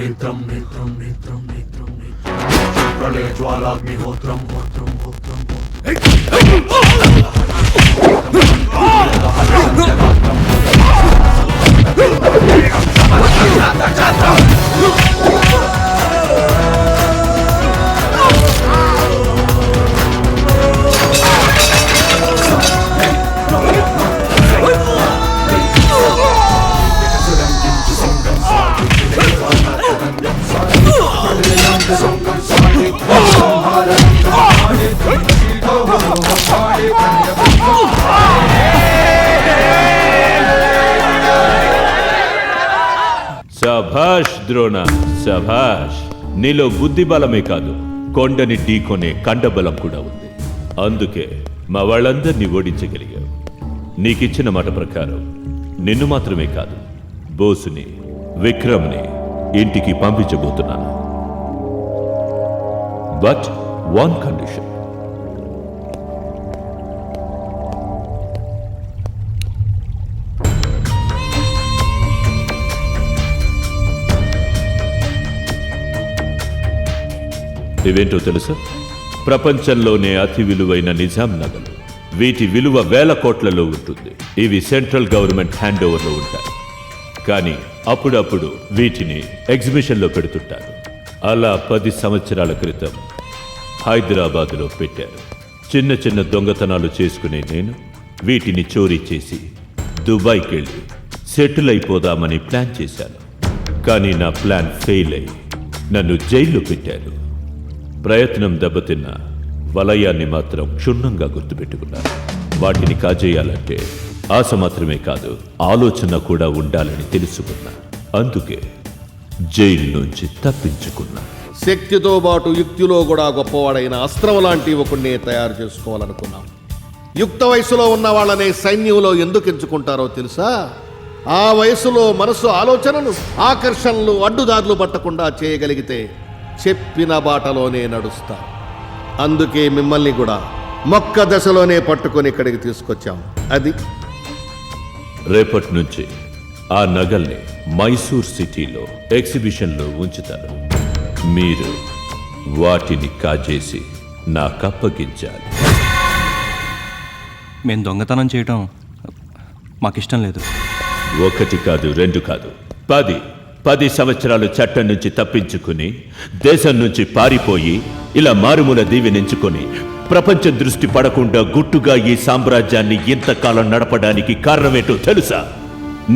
నేత్రం నేత్రం నేత్రం నేత్రం ప్రళయ జ్వాలాగ్నిహోత్రం హోత్రం హోత్రం శభాష్ ద్రోణ, శభాష్. నీలో బుద్ధి బలమే కాదు, కొండని ఢీకొనే కండబలం కూడా ఉంది. అందుకే మా వాళ్ళందరినీ ఓడించగలిగావు. నీకిచ్చిన మాట ప్రకారం నిన్ను మాత్రమే కాదు, బోసుని, విక్రమ్ని ఇంటికి పంపించబోతున్నాను. But one condition. ఇవేంటో తెలుసా? ప్రపంచంలోనే అతి విలువైన నిజాం నగలు. వీటి విలువ వేల కోట్లలో ఉంటుంది. ఇవి సెంట్రల్ గవర్నమెంట్ హ్యాండ్ ఓవర్లో ఉంటాయి. కానీ అప్పుడప్పుడు వీటిని ఎగ్జిబిషన్లో పెడుతుంటారు. అలా 10 సంవత్సరాల క్రితం హైదరాబాదులో పెట్టారు. చిన్న చిన్న దొంగతనాలు చేసుకునే నేను వీటిని చోరీ చేసి దుబాయ్కి వెళ్ళి సెటిల్ అయిపోదామని ప్లాన్ చేశాను. కానీ నా ప్లాన్ ఫెయిల్ అయి నన్ను జైల్లో పెట్టారు. ప్రయత్నం దెబ్బతిన్న వలయాన్ని మాత్రం క్షుణ్ణంగా గుర్తుపెట్టుకున్నాను. వాటిని కాజేయాలంటే ఆశ మాత్రమే కాదు, ఆలోచన కూడా ఉండాలని తెలుసుకున్నా. అందుకే జైలు నుంచి తప్పించుకున్నా. శక్తితో పాటు యుక్తిలో కూడా గొప్పవాడైన అస్త్రం లాంటి ఒకడినే తయారు చేసుకోవాలనుకున్నాం. యుక్త వయసులో ఉన్న వాళ్ళనే సైన్యంలో ఎందుకు ఎంచుకుంటారో తెలుసా? ఆ వయసులో మనసు ఆలోచనలు, ఆకర్షణలు, అడ్డుదారులు పట్టకుండా చేయగలిగితే చెప్పిన బాటలోనే నడుస్తా. అందుకే మిమ్మల్ని కూడా మొక్క దశలోనే పట్టుకొని ఇక్కడికి తీసుకొచ్చాం. అది రేపటి నుంచి ఆ నగల్ని మైసూర్ సిటీలో ఎగ్జిబిషన్లో ఉంచుతారు. మీరు వాటిని కాజేసి నాకు అప్పగించాలి. మేము దొంగతనం చేయటం మాకిష్టం లేదు. 1 కాదు, 2 కాదు, 10 సంవత్సరాలు చట్టం నుంచి తప్పించుకుని దేశం నుంచి పారిపోయి ఇలా మారుమూల దీవెనెంచుకొని ప్రపంచం దృష్టి పడకుండా గుట్టుగా ఈ సామ్రాజ్యాన్ని ఇంతకాలం నడపడానికి కారణమేంటో తెలుసా?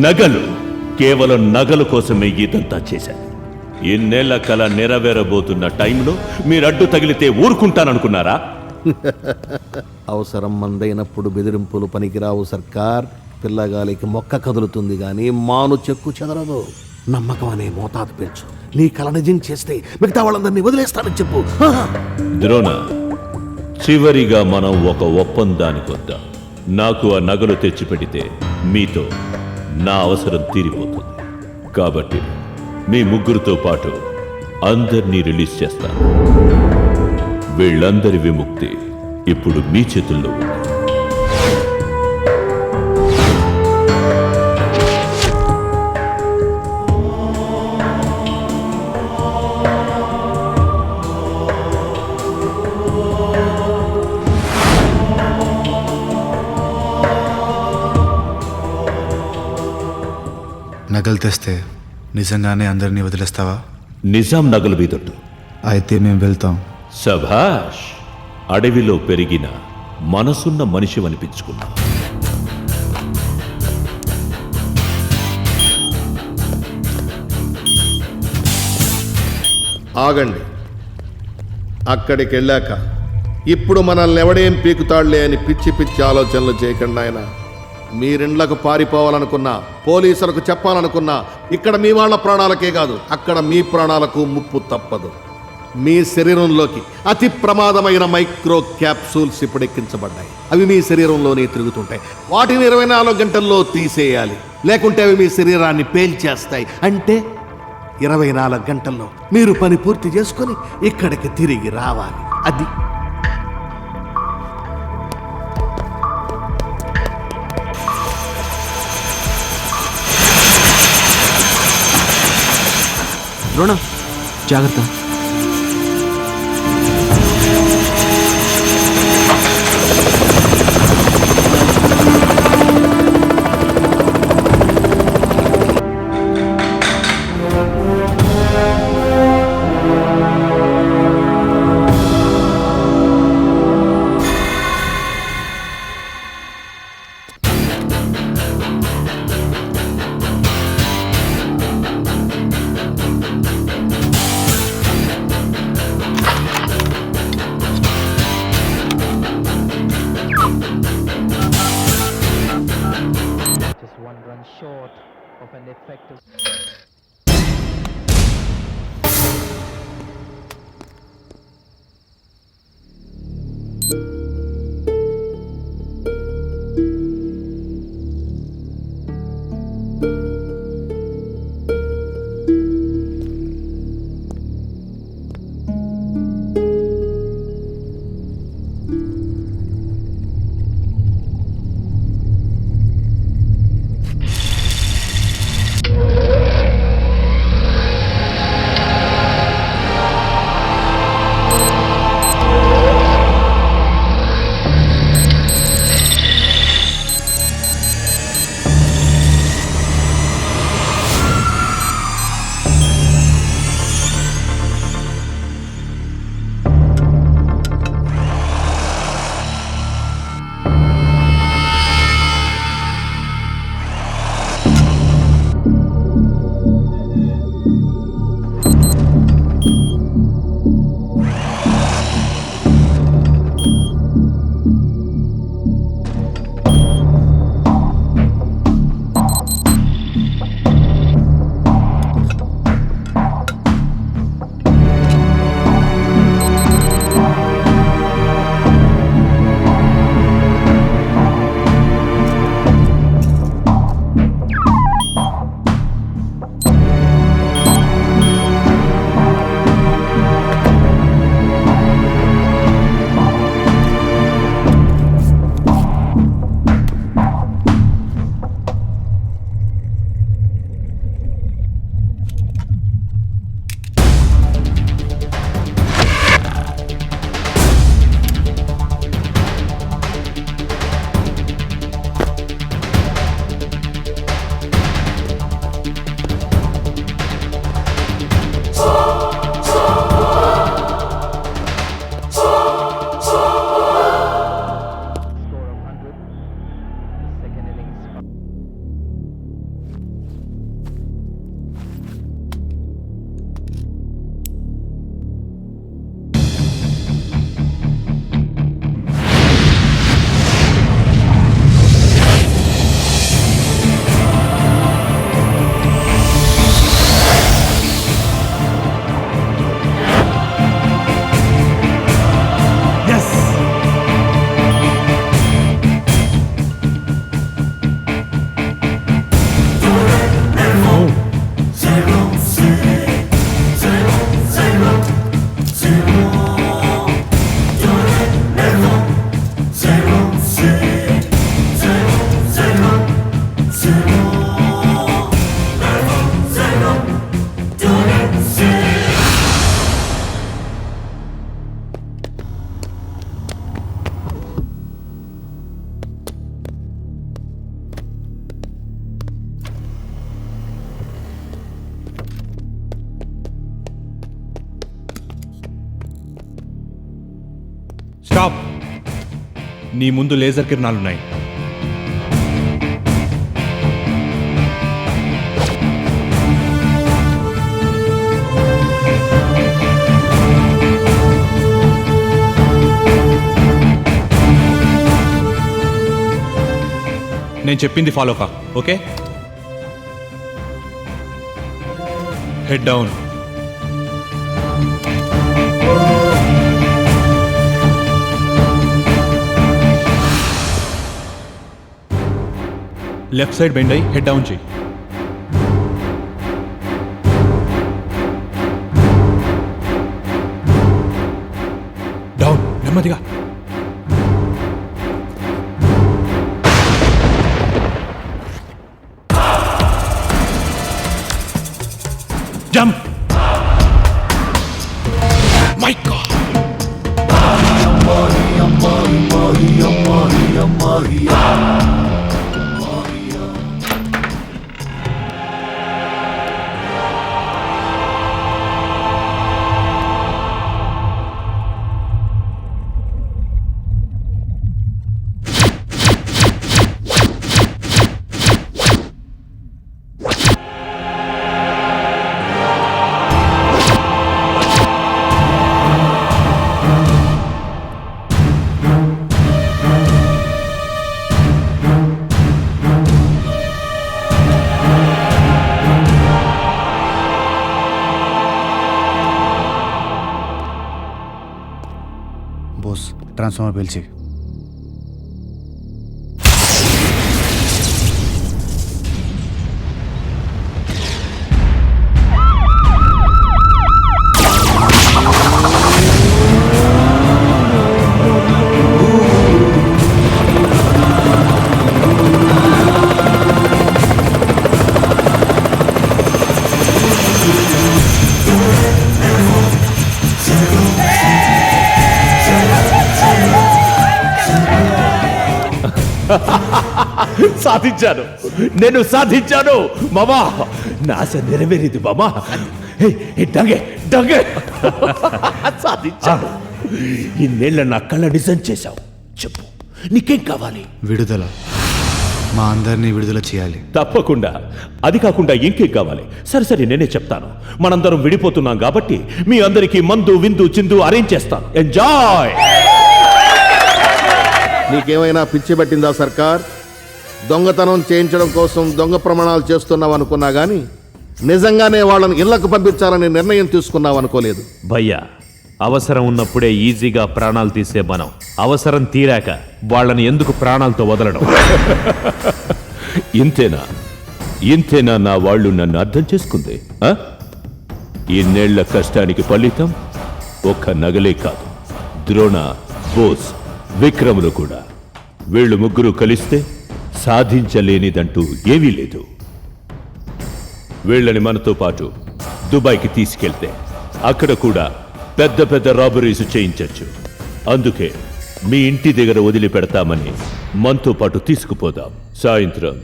నగలు. కేవలం నగల కోసమే ఇదంతా చేశాను. ఇన్నేళ్ల కల నెరవేరబోతున్న టైంలో మీరు అడ్డు తగిలితే ఊరుకుంటాననుకున్నారా? అవసరం మందైనప్పుడు బెదిరింపులు పనికిరావు సర్కార్. పిల్లగాలికి మొక్క కదులుతుంది కానీ మాను చెక్కు చెదరదు. నమ్మకం అనే మోతాదు పెంచు. నీ కల నిజం చేస్తే మిగతా వాళ్ళందరినీ వదిలేస్తానని చెప్పు. ద్రోణ, చివరిగా మనం ఒక ఒప్పందానికి వద్దాం. నాకు ఆ నగలు తెచ్చిపెడితే మీతో నా అవసరం తీరిపోతుంది. కాబట్టి మీ ముగ్గురితో పాటు అందరినీ రిలీజ్ చేస్తాను. వీళ్ళందరి విముక్తి ఇప్పుడు మీ చేతుల్లో ఉంది. నగలు తెస్తే నిజంగానే అందరినీ వదిలేస్తావా? నిజాం నగలు మీదొట్టు. అయితే మేము వెళ్తాం. సభాష్. అడవిలో పెరిగిన మనసున్న మనిషి అనిపించుకున్నా. ఆగండి. అక్కడికి వెళ్ళాక ఇప్పుడు మనల్ని ఎవడేం పీకుతాళ్లే అని పిచ్చి పిచ్చి ఆలోచనలు చేయకండి ఆయన. మీరిండ్లకు పారిపోవాలనుకున్నా, పోలీసులకు చెప్పాలనుకున్నా ఇక్కడ మీ వాళ్ళ ప్రాణాలకే కాదు, అక్కడ మీ ప్రాణాలకు ముప్పు తప్పదు. మీ శరీరంలోకి అతి ప్రమాదమైన మైక్రో క్యాప్సూల్స్ ఇప్పుడు ఎక్కించబడ్డాయి. అవి మీ శరీరంలోనే తిరుగుతుంటాయి. వాటిని 24 గంటల్లో తీసేయాలి, లేకుంటే అవి మీ శరీరాన్ని పేల్చేస్తాయి. అంటే 24 గంటల్లో మీరు పని పూర్తి చేసుకొని ఇక్కడికి తిరిగి రావాలి. అది ద్రోణ, జాగ్రత్త. స్టాప్. నీ ముందు లేజర్ కిరణాలున్నాయి. నేను చెప్పింది ఫాలో కా, okay? Head down. Left side bend అయ్యి హెడ్ డౌన్ చేయి. డౌన్, నెమ్మదిగా. Jump. My god. Bose, transformer పిలిచి. సాధించాను, నేను సాధించాను మామా. నా ఆశ నెరవేరింది మామా. డంగే డంగే సాధించాను. ఇన్నేళ్ళ నా కళ్ళ నిజం చేశావు. చెప్పు, నీకేం కావాలి? విడుదల. మా అందరినీ విడుదల చేయాలి. తప్పకుండా. అది కాకుండా ఇంకేం కావాలి? సరే సరే, నేనే చెప్తాను. మనందరం విడిపోతున్నాం కాబట్టి మీ అందరికీ మందు విందు చిందు అరేంజ్ చేస్తాను. ఎంజాయ్. నీకేమైనా పిచ్చి పట్టిందా సర్కార్? దొంగతనం చేయించడం కోసం దొంగ ప్రమాణాలు చేస్తున్నావు అనుకున్నా గానీ నిజంగానే వాళ్ళని ఇళ్లకు పంపించాలని నిర్ణయం తీసుకున్నావు అనుకోలేదు. భయ్యా, అవసరం ఉన్నప్పుడే ఈజీగా ప్రాణాలు తీసే మనం అవసరం తీరాక వాళ్ళని ఎందుకు ప్రాణాలతో వదలడం? ఇంతేనా ఇంతేనా నా వాళ్ళు నన్ను అర్థం చేసుకుంది? ఇన్నేళ్ల కష్టానికి ఫలితం ఒక్క నగలే కాదు, ద్రోణ, బోస్, విక్రములు కూడా. వీళ్ళు ముగ్గురు కలిస్తే సాధించలేనిదంటూ ఏమీ లేదు. వీళ్ళని మనతో పాటు దుబాయ్కి తీసుకెళ్తే అక్కడ కూడా పెద్ద పెద్ద రాబరీస్ చేయించచ్చు. అందుకే మీ ఇంటి దగ్గర వదిలిపెడతామని మనతో పాటు తీసుకుపోదాం. సాయంత్రం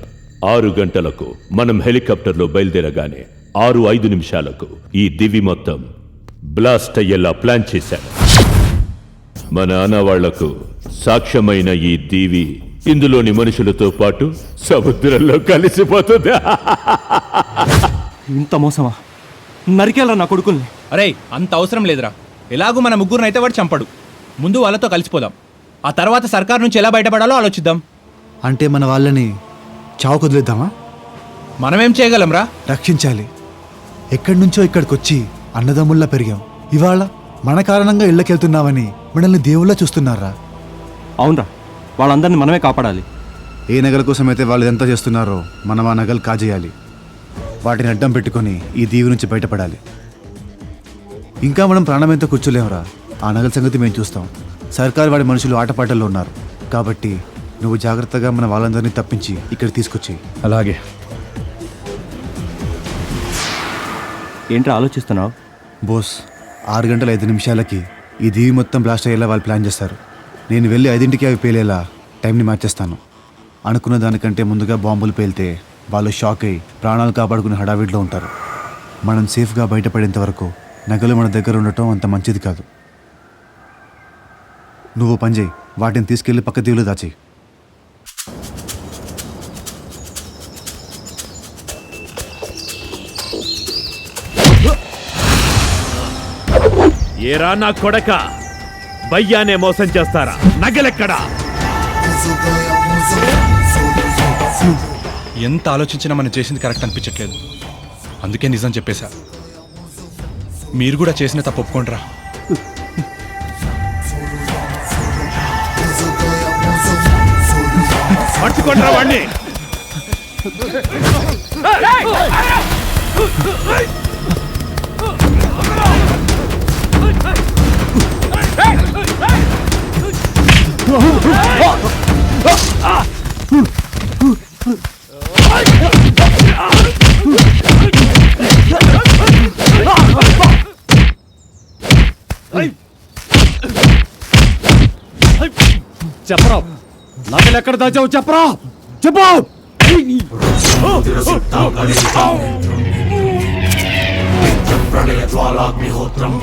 6 గంటలకు మనం హెలికాప్టర్లో బయలుదేరగానే 6:05 ఈ దివి మొత్తం బ్లాస్ట్ అయ్యేలా ప్లాన్ చేశాను. మన ఆనవాళ్లకు సాక్ష్యమైన ఈ దీవి ఇందులోని మనుషులతో పాటు సముద్రంలో కలిసిపోతుంది. ఇంత మోసమా? నరికేలా నా కొడుకుల్ని. అరే, అంత అవసరం లేదురా. ఎలాగూ మన ముగ్గురుని అయితే వాడు చంపడు. ముందు వాళ్ళతో కలిసిపోదాం. ఆ తర్వాత సర్కార్ నుంచి ఎలా బయటపడాలో ఆలోచిద్దాం. అంటే మన వాళ్ళని చావుకు వదిలేద్దామా? మనమేం చేయగలంరా? రక్షించాలి. ఎక్కడి నుంచో ఇక్కడికి వచ్చి అన్నదమ్ముల్లా పెరిగాం. ఇవాళ మన కారణంగా ఇళ్ళకెళ్తున్నామని మనల్ని దేవుళ్ళ చూస్తున్నారా? అవునరా, వాళ్ళందరినీ మనమే కాపాడాలి. ఏ నగల కోసం అయితే వాళ్ళు ఎంత చేస్తున్నారో మనం ఆ నగలు కాజేయాలి. వాటిని అడ్డం పెట్టుకొని ఈ దీవి నుంచి బయటపడాలి. ఇంకా మనం ప్రాణమెంతో కూర్చోలేమురా. ఆ నగల సంగతి మేము చూస్తాం. సర్కార్ వాడి మనుషులు ఆటపాటల్లో ఉన్నారు కాబట్టి నువ్వు జాగ్రత్తగా మన వాళ్ళందరినీ తప్పించి ఇక్కడ తీసుకొచ్చి. అలాగే. ఏంట్రా ఆలోచిస్తున్నావు? బోస్, 6:05 ఈ దీవి మొత్తం బ్లాస్ట్ అయ్యేలా వాళ్ళు ప్లాన్ చేస్తారు. నేను వెళ్ళి 5ంటికి అవి పేలేలా టైంని మార్చేస్తాను. అనుకున్న దానికంటే ముందుగా బాంబులు పేలితే వాళ్ళు షాక్ అయ్యి ప్రాణాలు కాపాడుకునే హడావిడిలో ఉంటారు. మనం సేఫ్గా బయటపడేంత వరకు నగలు మన దగ్గర ఉండటం అంత మంచిది కాదు. నువ్వు పని చేయి, వాటిని తీసుకెళ్లి పక్క దీవులు దాచి. ఏరా నా కొడక, భయ్యానే మోసం చేస్తారా? నగలెక్కడా? ఎంత ఆలోచించినా మనం చేసింది కరెక్ట్ అనిపించట్లేదు. అందుకే నిజం చెప్పేశా. మీరు కూడా చేసిన తప్పు ఒప్పుకోండిరా. పట్టుకోండిరా వాణ్ణి. చెప్పరా నగలు ఎక్కడ దాచావు చెప్పరా చెప్పు ప్రళయ జ్వాలాగ్నిహోత్రం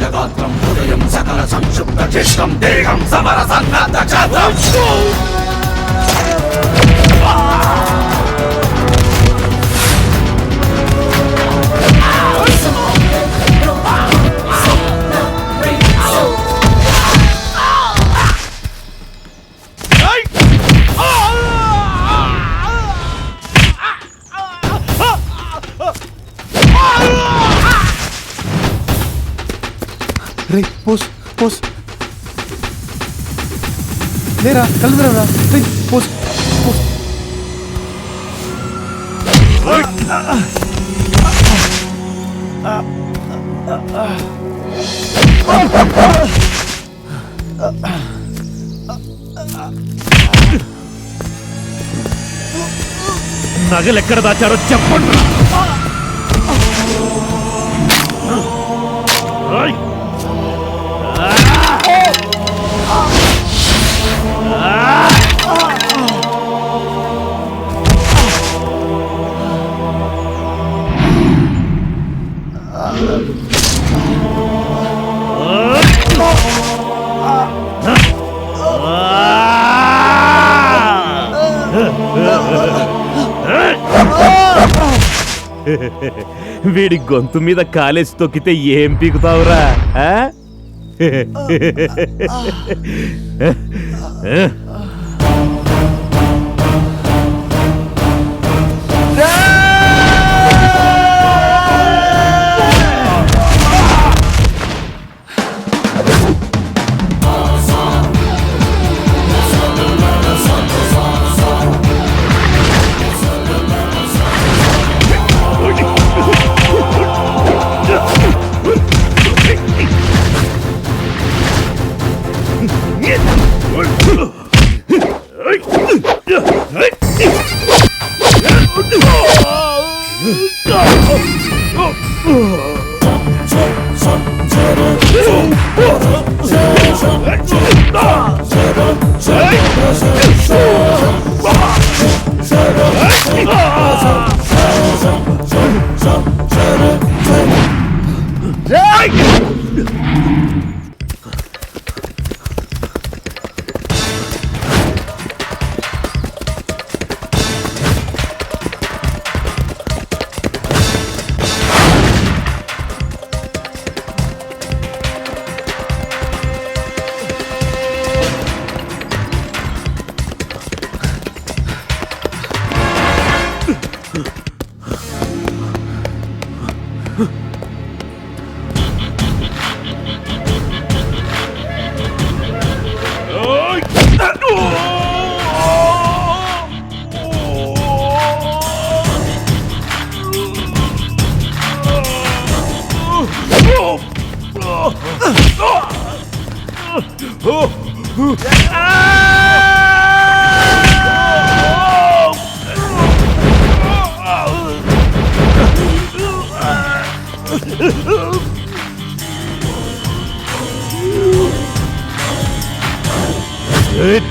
జగాత్రం హృదయం సకల సంక్షుప్త చేష్టం దేహం సమర సన్నద్ధ క్షేత్రం రే పోస్ పోస్ లేరా కలుదురా రే పోస్ పోస్ నగలు ఎక్కడ దాచారో చెప్పండి. వీడి గొంతు మీద కాలేసి తొక్కితే ఏం పీకుతావురా?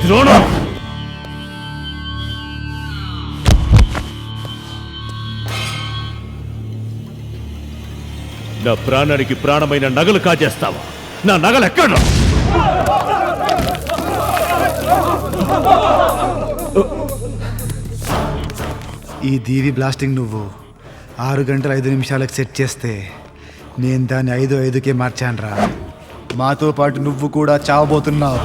ద్రోణ, నా ప్రాణానికి ప్రాణమైన నగలు కాజేస్తావా? నా నగలు ఎక్కడ? ఈ దీవి బ్లాస్టింగ్ నువ్వు 6 గంటల 5 నిమిషాలకు సెట్ చేస్తే నేను దాన్ని 5:05కే మార్చానురా. మాతో పాటు నువ్వు కూడా చావబోతున్నావు.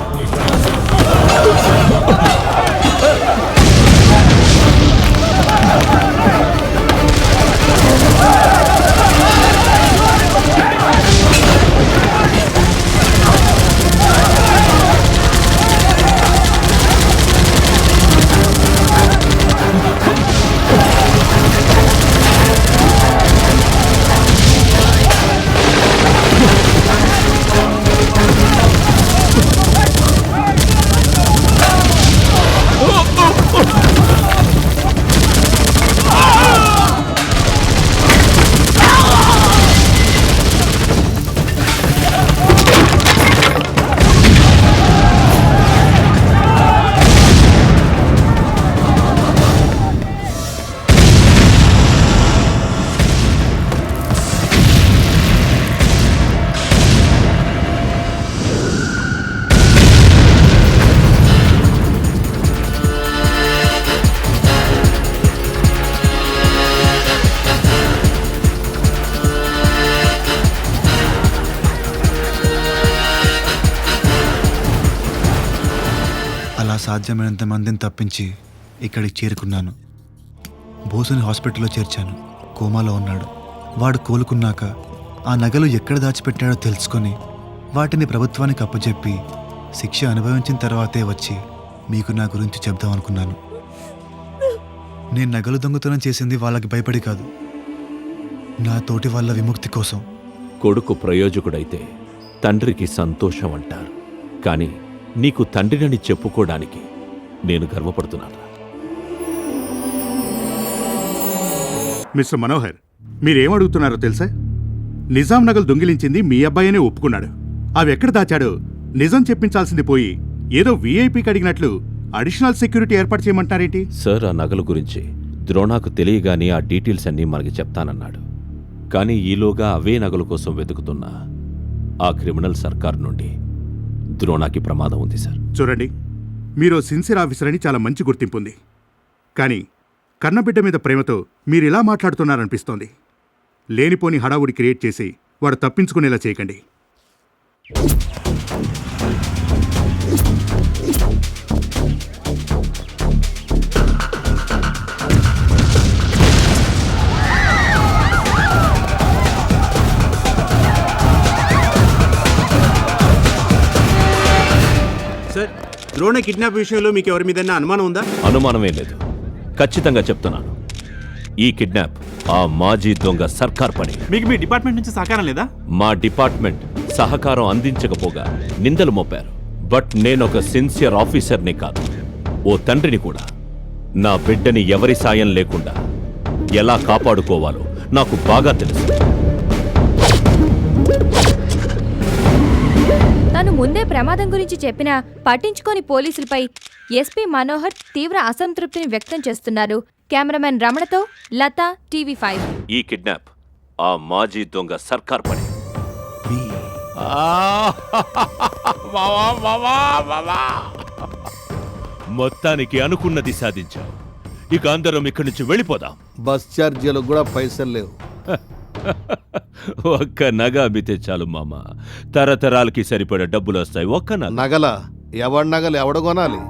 సాధ్యమైనంత మందిని తప్పించి ఇక్కడికి చేరుకున్నాను. బోసుని హాస్పిటల్లో చేర్చాను. కోమాలో ఉన్నాడు. వాడు కోలుకున్నాక ఆ నగలు ఎక్కడ దాచిపెట్టాడో తెలుసుకొని వాటిని ప్రభుత్వానికి అప్పచెప్పి శిక్ష అనుభవించిన తర్వాతే వచ్చి మీకు నా గురించి చెప్దామనుకున్నాను. నేను నగలు దొంగతనం చేసింది వాళ్ళకి భయపడి కాదు, నా తోటి వాళ్ళ విముక్తి కోసం. కొడుకు ప్రయోజకుడైతే తండ్రికి సంతోషం అంటారు. కానీ నీకు తండ్రినని చెప్పుకోవడానికి నేను గర్వపడుతున్నాను. మిస్టర్ మనోహర్, మీరేమడుగుతున్నారో తెలుసా? నిజాం నగలు దొంగిలించింది మీ అబ్బాయినే ఒప్పుకున్నాడు. అవి ఎక్కడ దాచాడో నిజం చెప్పించాల్సింది పోయి ఏదో వీఐపీకి అడిగినట్లు అడిషనల్ సెక్యూరిటీ ఏర్పాటు చేయమంటారేంటి? సార్, ఆ నగల గురించి ద్రోణాకు తెలియగానే ఆ డీటెయిల్స్ అన్నీ మనకి చెప్తానన్నాడు. కానీ ఈలోగా అవే నగల కోసం వెతుకుతున్న ఆ క్రిమినల్ సర్కార్ నుండి ద్రోణాకి ప్రమాదం ఉంది సార్. చూడండి, మీరు సిన్సియర్ ఆఫీసర్ అని చాలా మంచి గుర్తింపు ఉంది. కానీ కన్నబిడ్డ మీద ప్రేమతో మీరిలా మాట్లాడుతున్నారనిపిస్తోంది. లేనిపోని హడావుడి క్రియేట్ చేసి వాడు తప్పించుకునేలా చేయకండి. సార్, ద్రోణ కిడ్నాప్ విషయంలో మీకు ఎవరి మీదన్నా అనుమానం ఉందా? అనుమానమే లేదు. ఖచ్చితంగా చెప్తున్నాను, ఈ కిడ్నాప్ ఆ మాజీ దొంగ సర్కార్ పని. మీకు మీ డిపార్ట్మెంట్ నుంచి సహకారం లేదా? మా డిపార్ట్మెంట్ సహకారం అందించకపోగా నిందలు మోపారు. బట్ నేనొక సిన్సియర్ ఆఫీసర్ని కాదు, ఓ తండ్రిని కూడా. నా బిడ్డని ఎవరి సాయం లేకుండా ఎలా కాపాడుకోవాలో నాకు బాగా తెలుసు. తను ముందే ప్రమాదం గురించి చెప్పినా పట్టించుకోని పోలీసులపై ఎస్పీ మనోహర్ తీవ్ర అసంతృప్తిని వ్యక్తం చేస్తున్నారు. కెమెరామెన్ రమణతో లత, TV5. ఈ కిడ్నాప్ ఆ మాజీ దొంగ సర్కార్ పని. మొత్తానికి అనుకున్నది సాధించాం. ఇక అందరం ఇక్కడి నుంచి వెళ్ళిపోదాం. బస్ ఛార్జీలకు కూడా పైసలు లేవు. ఒక్క నగ అమ్మితే చాలు మామ, తరతరాలకి సరిపడే డబ్బులు వస్తాయి. ఒక్క నగల ఎవడి నగలు ఎవడ కొనాలి?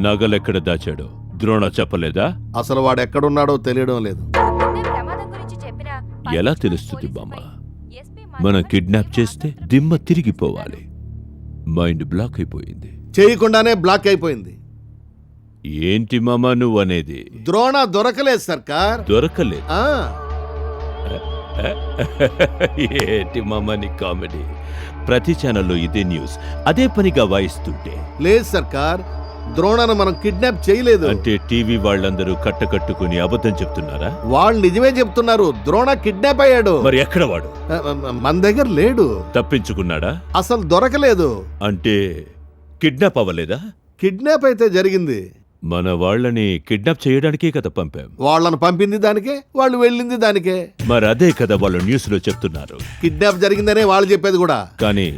నగలెక్కడ దాచాడో ద్రోణ చెప్పలేదా? అసలు వాడు ఎక్కడున్నాడో తెలియడం లేదు. ఎలా తెలుస్తుంది బామ్మ? మనం కిడ్నాప్ చేస్తే దిమ్మ తిరిగిపోవాలి. మైండ్ బ్లాక్ అయిపోయింది. చేయకుండానే బ్లాక్ అయిపోయింది. ఏంటి మామ నువ్వు అనేది? ద్రోణ దొరకలేదు సర్కార్. దొరకలేదు? ఏంటి మామ నీ కామెడీ? ప్రతి ఛానల్లో ఇదే న్యూస్, అదే పనిగా వాయిస్తుంటే. లేదు సర్కార్, ద్రోణను మనం కిడ్నాప్ చేయలేదు. అంటే టీవీ వాళ్ళందరూ కట్టకట్టుకుని అబద్ధం చెప్తున్నారా? వాళ్ళు నిజమే చెప్తున్నారు. ద్రోణ కిడ్నాప్ అయ్యాడు. మరి ఎక్కడ వాడు? మన దగ్గర లేడు. తప్పించుకున్నాడా? అసలు దొరకలేదు. అంటే కిడ్నాప్ అవ్వలేదా? కిడ్నాప్ అయితే జరిగింది. మన వాళ్ళని కిడ్నాప్ చేయడానికే కదా పంపాం. వాళ్ళని పంపింది దానికే, వాళ్ళు వెళ్ళింది దానికే. మరి అదే కదా వాళ్ళు న్యూస్ లో చెప్తున్నారు. కిడ్నాప్ జరిగిందనే వాళ్ళు చెప్పేది కూడా. కానీ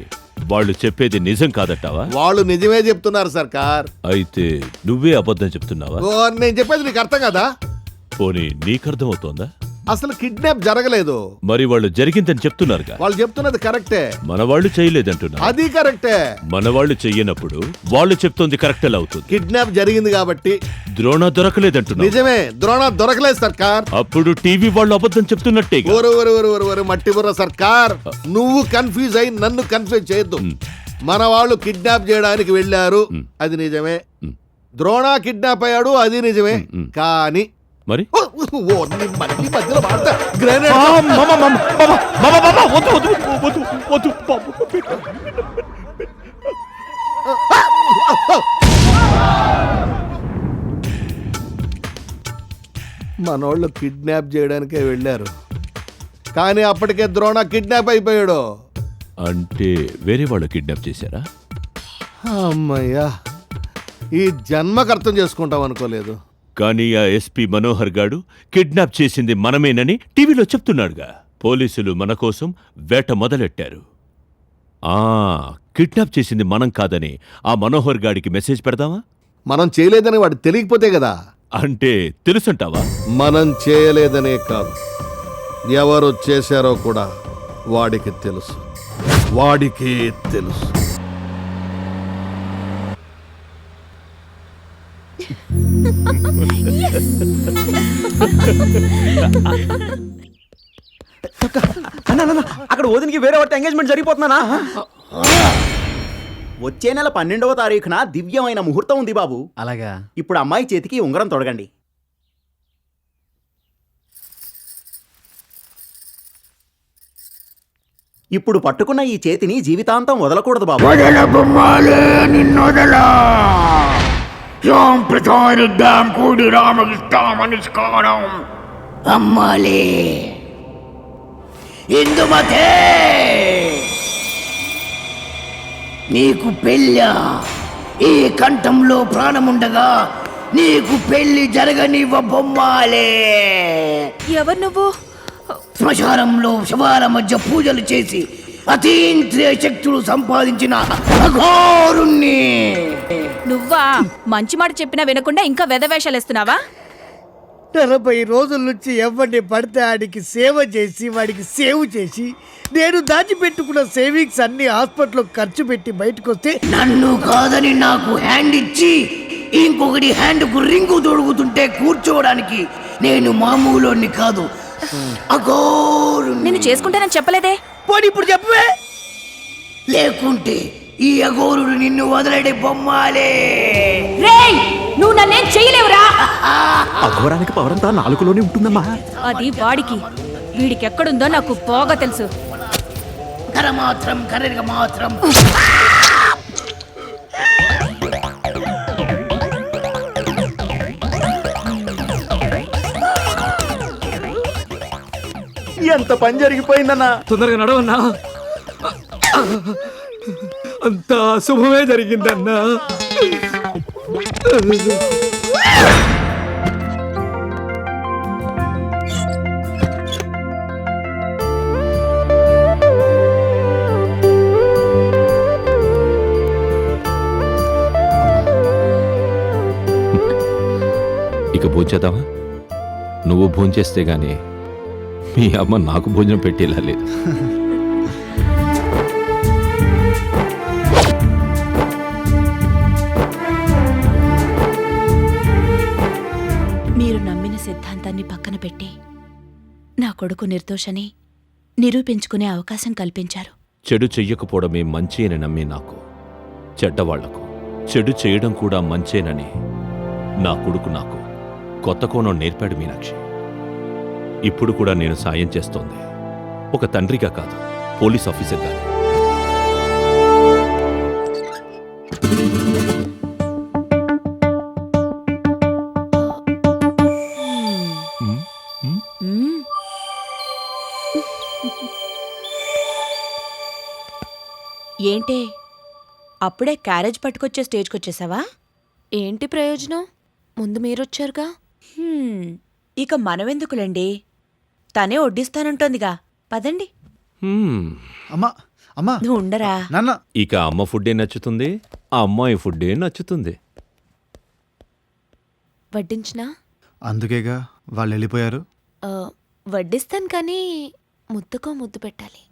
వాళ్ళు చెప్పేది నిజం కాదట్టావా? వాళ్ళు నిజమే చెప్తున్నారు సర్కార్. అయితే నువ్వే అబద్ధం చెప్తున్నావా? నేను చెప్పేది నీకు అర్థం కదా? పోనీ నీకర్థం అవుతోందా? అసలు కిడ్నాప్ జరగలేదు. మరి వాళ్ళు జరిగిందని చెప్తున్నారుగా. వాళ్ళు చెప్తున్నది కరెక్టే. మన వాళ్ళు చేయలేదంటున్నారు. అది కరెక్టే. మన వాళ్ళు చెయ్యనప్పుడు వాళ్ళు చెప్తోంది కరెక్ట్ ఎలా అవుతుంది? కిడ్నాప్ జరిగింది కాబట్టి. ద్రోణ దొరకలేదంటున్నారు. నిజమే, ద్రోణ దొరకలేదు సర్కార్. అప్పుడు టీవీ వాళ్ళు అబద్ధం చెప్తున్నట్టే. మట్టి బుర్ర సర్కార్, నువ్వు కన్ఫ్యూజ్ అయి నన్ను కన్ఫ్యూజ్ చేయొద్దు. మన వాళ్ళు కిడ్నాప్ చేయడానికి వెళ్ళారు, అది నిజమే. ద్రోణ కిడ్నాప్ అయ్యాడు, అది నిజమే. కానీ మరి మధ్యలో గ్రెనేడ్. మనోళ్ళు కిడ్నాప్ చేయడానికే వెళ్ళారు, కానీ అప్పటికే ద్రోణ కిడ్నాప్ అయిపోయాడు. అంటే వేరే వాళ్ళు కిడ్నాప్ చేశారా? అమ్మయ్యా, ఈ జన్మకు అర్థం చేసుకుంటాం అనుకోలేదు. కానీ ఆ ఎస్పీ మనోహర్ గాడు కిడ్నాప్ చేసింది మనమేనని టీవీలో చెప్తున్నాడుగా. పోలీసులు మన కోసం వేట మొదలెట్టారు. కిడ్నాప్ చేసింది మనం కాదని ఆ మనోహర్ గాడికి మెసేజ్ పెడదామా? మనం చేయలేదని వాడు తెలియకపోతే కదా. అంటే తెలుసుంటావా? మనం చేయలేదనే కాదు, ఎవరు చేశారో కూడా వాడికి తెలుసు. వాడికే తెలుసు. అక్కడ ఓదినికి వేరే వాటి ఎంగేజ్మెంట్ జరిగిపోతున్నానా? వచ్చే నెల 12వ తారీఖున దివ్యమైన ముహూర్తం ఉంది బాబు. అలాగా. ఇప్పుడు అమ్మాయి చేతికి ఉంగరం తొడగండి. ఇప్పుడు పట్టుకున్న ఈ చేతిని జీవితాంతం వదలకూడదు బాబు. అమ్మాలే ఇందుమతే నీకు పెళ్ళా? ఈ కంఠంలో ప్రాణముండగా నీకు పెళ్లి జరగనివ్వ బొమ్మాలే. ఎవరు నువ్వు? శ్మశానంలో శవాల మధ్య పూజలు చేసి అతీంద్రియ శక్తులు సంపాదించిన అఘోరుణ్ణి. నువ్వా? మంచి మాట చెప్పినా వినకుండా ఇంకా వెధవేషాలేస్తున్నావా? 40 రోజుల నుంచి ఎవరిని పడితే ఆడికి సేవ చేసి వాడికి సేవ్ చేసి నేను దాచిపెట్టుకున్న సేవింగ్స్ అన్ని హాస్పిటల్లో ఖర్చు పెట్టి బయటకు వస్తే నన్ను కాదని నాకు హ్యాండ్ ఇచ్చి ఇంకొకటి హ్యాండ్కు రింగు తొడుగుతుంటే కూర్చోవడానికి నేను మామూలుని కాదు, అఘోరు. నిన్ను చేసుకుంటానని చెప్పలేదే. పోనీ ఇప్పుడు చెప్పవే, లేకుంటే ఈ అఘోరుడు నిన్ను వదలడే బొమ్మాలే. రేయ్, నువ్వు నన్నేం చేయలేవురా. అఘోరానికి పవర్ అంతా నాలుగులోనే ఉంటుందమ్మా. అది వాడికి, వీడికి ఎక్కడుందో నాకు బాగా తెలుసు. కరమాత్రం కరగ మాత్రం. ఎంత పని జరిగిపోయిందన్నా. తొందరగా నడవన్నా. అంతా శుభమే జరిగిందన్నా. ఇక భోంచేద్దామా? నువ్వు భోంచేస్తే గానీ మీ అమ్మ నాకు భోజనం పెట్టేలా లేదు. మీరు నమ్మిన సిద్ధాంతాన్ని పక్కన పెట్టి నా కొడుకు నిర్దోషని నిరూపించుకునే అవకాశం కల్పించారు. చెడు చెయ్యకపోవడమే మంచి అని నమ్మి నాకు, చెడ్డవాళ్లకు చెడు చేయడం కూడా మంచేనని నా కొడుకు నాకు కొత్త కోణం నేర్పాడు మీనాక్షి. ఇప్పుడు కూడా నేను సాయం చేస్తోంది ఒక తండ్రిగా కాదు, పోలీస్ ఆఫీసర్గా. ఏంటే అప్పుడే క్యారేజ్ పట్టుకొచ్చే స్టేజ్కి వచ్చేసావా? ఏంటి ప్రయోజనం? ముందు మీరొచ్చారుగా. ఇక మనమెందుకులేండి, తనే వడ్డిస్తానంటోందిగా. పదండి. అమ్మా అమ్మా నువ్వు ఉండరా. ఇక అమ్మ ఫుడ్డే నచ్చుతుంది, ఆ అమ్మాయి ఫుడ్డే నచ్చుతుంది. వడ్డించినా? అందుకేగా వాళ్ళు వెళ్ళిపోయారు. వడ్డిస్తాను కానీ ముద్దుకో ముద్దు పెట్టాలి.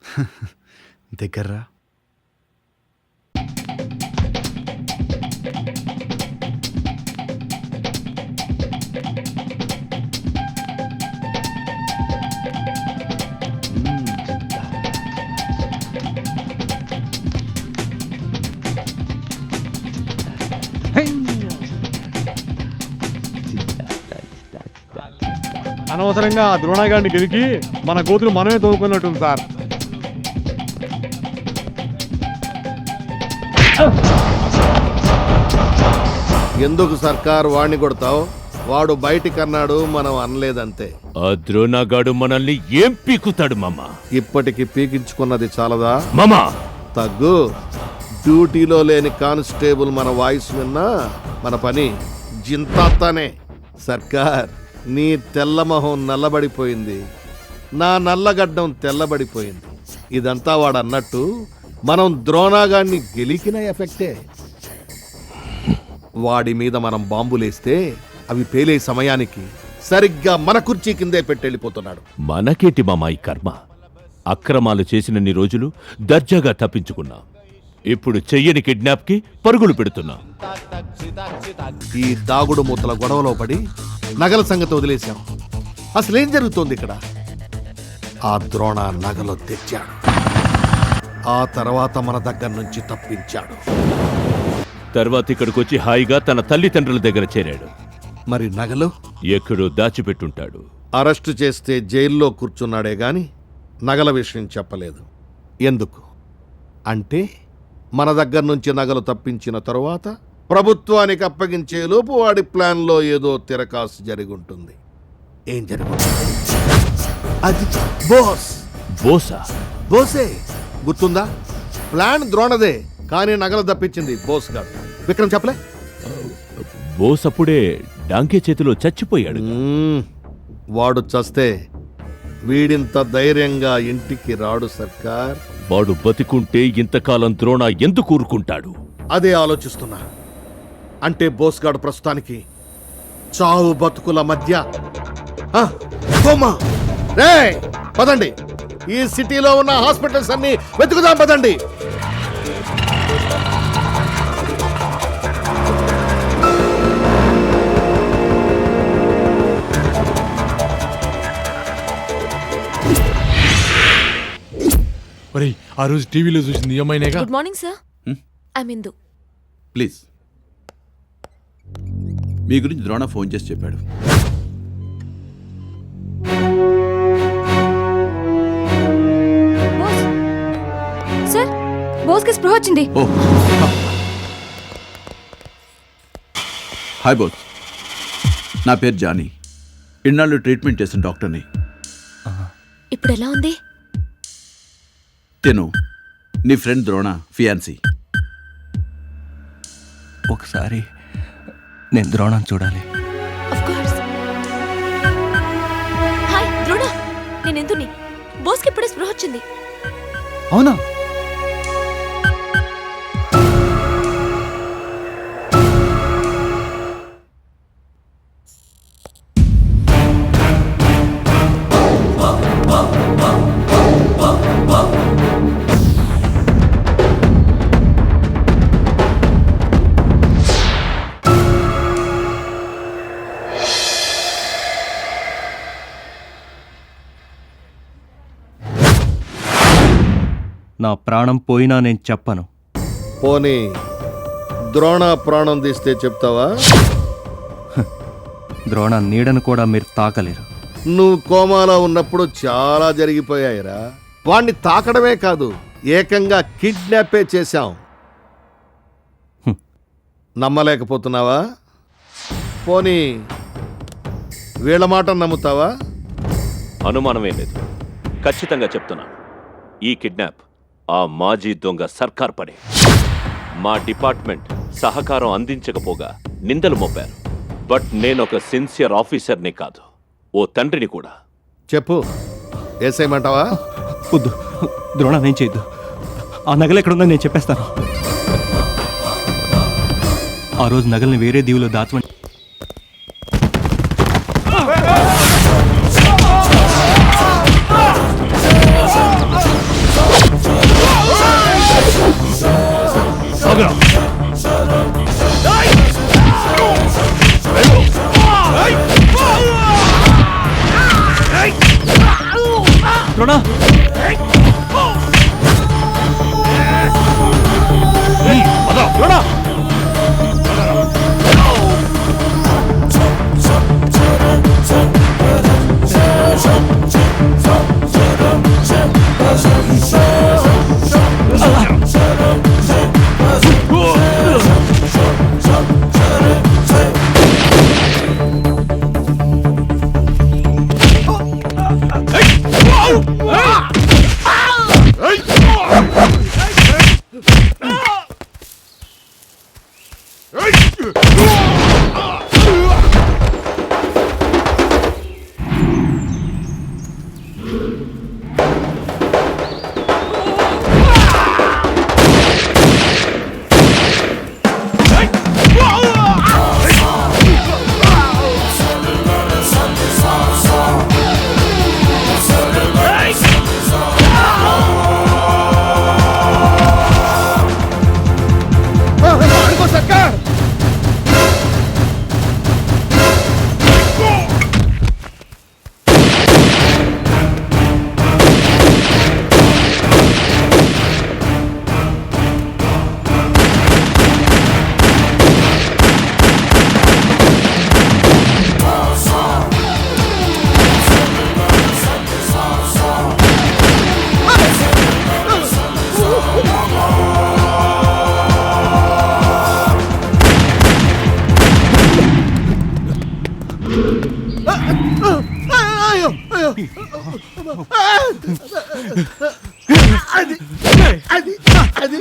దగ్గర్రా. అనవసరంగా ఆ ద్రోణగాడిని గెలికి మన గోతులు మనమే తోముకున్నట్టుంది సార్. ఎందుకు సర్కార్ వాణ్ణి కొడతావు? వాడు బయటికన్నాడు, మనం అనలేదంతే. ఆ ద్రోణగాడు మనల్ని ఏం పీకుతాడు మామా? ఇప్పటికి పీకించుకున్నది చాలదా మామా? తగ్గు. డ్యూటీలో లేని కానిస్టేబుల్ మన వాయిస్ విన్నా మన పని జింతానే. సర్కార్, నీ తెల్లమొహం నల్లబడిపోయింది, నా నల్లగడ్డం తెల్లబడిపోయింది. ఇదంతా వాడు అన్నట్టు మనం ద్రోణాగాన్ని గెలికిన ఎఫెక్టే. వాడి మీద మనం బాంబులేస్తే అవి పేలే సమయానికి సరిగ్గా మన కుర్చీ కిందే పెట్టెళ్ళిపోతున్నాడు. మనకేంటి మామా ఈ కర్మ? అక్రమాలు చేసినన్ని రోజులు దర్జాగా తప్పించుకున్నాం. ఇప్పుడు చెయ్యని కిడ్నాప్కి పరుగులు పెడుతున్నాం. ఈ దాగుడు మూతల గొడవలో పడి నగల సంగతి వదిలేశాం. అసలేం జరుగుతోంది ఇక్కడ? ఆ ద్రోణ నగలు తెచ్చాడు, ఆ తర్వాత మన దగ్గర నుంచి తప్పించాడు. తర్వాత ఇక్కడికొచ్చి హాయిగా తన తల్లిదండ్రుల దగ్గర చేరాడు. మరి నగలు ఎక్కడో దాచిపెట్టుంటాడు. అరెస్టు చేస్తే జైల్లో కూర్చున్నాడే గాని నగల విషయం చెప్పలేదు. ఎందుకు అంటే మన దగ్గర నుంచి నగలు తప్పించిన తరువాత ప్రభుత్వానికి అప్పగించేలోపు వాడి ప్లాన్లో ఏదో తిరకాసు జరిగి ఉంటుంది. ఏం జరుగుతుంది? అది బోసే గుర్తుందా? ప్లాన్ ద్రోణదే, కానీ నగలు తప్పించింది బోస్ గారు. విక్రమ్ చెప్పలే? బోస్ అప్పుడే డాంకే చేతిలో చచ్చిపోయాడు. వాడు చస్తే వీడింత ధైర్యంగా ఇంటికి రాడు సర్కార్. వాడు బతికుంటే ఇంతకాలం ద్రోణ ఎందుకు ఊరుకుంటాడు? అదే ఆలోచిస్తున్నా. అంటే బోస్ గాడు ప్రస్తుతానికి చావు బతుకుల మధ్య. పదండి, ఈ సిటీలో ఉన్న హాస్పిటల్స్ అన్ని వెతుకుదాం. పదండి. ఆ రోజు టీవీలో చూసింది ఏమైనాగా. Good morning sir, I Indu. Please. మీ గురించి ద్రోణ ఫోన్ చేసి చెప్పాడు. సార్, బోస్కి స్పృహ వచ్చింది. హాయ్ బోస్, నా పేరు జానీ. ఇన్నాళ్ళు ట్రీట్మెంట్ చేసిన డాక్టర్ని. ఇప్పుడు ఎలా ఉంది? తిను నీ ఫ్రెండ్ ద్రోణ ఫియాన్సీ. ఒకసారి నేను ద్రోణాన్ని చూడాలి. హాయ్ ద్రోణ, నేను ఎందుని. బోస్కి ఇప్పుడే స్పృహ వచ్చింది. అవునా? నా ప్రాణం పోయినా నేను చెప్పను. పోనీ ద్రోణ ప్రాణం తీస్తే చెప్తావా? ద్రోణ నీడను కూడా మీరు తాకలేరు. నువ్వు కోమాలో ఉన్నప్పుడు చాలా జరిగిపోయాయిరా. వాణ్ణి తాకడమే కాదు, ఏకంగా కిడ్నాపే చేశాం. నమ్మలేకపోతున్నావా? పోనీ వీళ్ళ మాట నమ్ముతావా? అనుమానమే లేదు, ఖచ్చితంగా చెప్తున్నాను. ఈ కిడ్నాప్ ఆ మాజీ దొంగ సర్కార్ పడే. మా డిపార్ట్మెంట్ సహకారం అందించకపోగా నిందలు మోపారు. బట్ నేనొక సిన్సియర్ ఆఫీసర్ని కాదు, ఓ తండ్రిని కూడా. చెప్పు, ఏసేయమంటావా? వద్దు ద్రోణ, నేను చేయొద్దు. ఆ నగలు ఎక్కడుందో నేను చెప్పేస్తాను. ఆ రోజు నగల్ని వేరే దీవులో దాచమని ద్రోణ, ద్రోణ, Hey! అయ్యో అయ్యో అది అది అది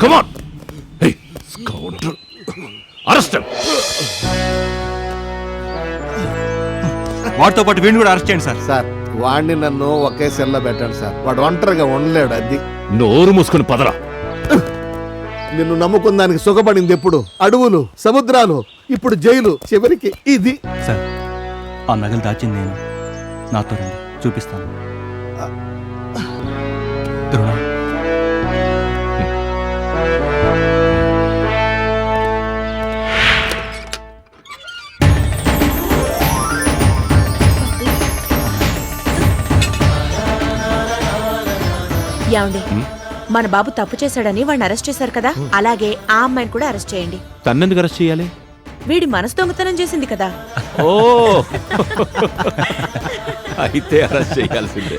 Come on! Hey, scoundrel! Arrest him! వాడితో పాటు వీడిని కూడా అరెస్ట్ చేయండి సార్. సార్ వాడిని నన్ను ఒకే సెల్లో పెట్టండి సార్. వాడు ఒంటరిగా ఉండలేడు. అది నోరు మూసుకుని పదరా. నిన్ను నమ్ముకున్న దానికి సుఖపడింది ఎప్పుడు? అడవులు, సముద్రాలు, ఇప్పుడు జైలు, చివరికి ఇది. సార్ ఆ నగలు దాచింది నేను. నాతో రండి, చూపిస్తాను. ద్రోణ, ఏమండి, మన బాబు తప్పు చేశాడని వాడిని అరెస్ట్ చేశారు కదా, అలాగే ఆ అమ్మాయిని కూడా అరెస్ట్ చేయండి. తన్నెందుకు అరెస్ట్ చేయాలి? వీడి మనసు దొంగతనం చేసింది కదా. ఓ అయితే అరెస్ట్ చేయాల్సిందే.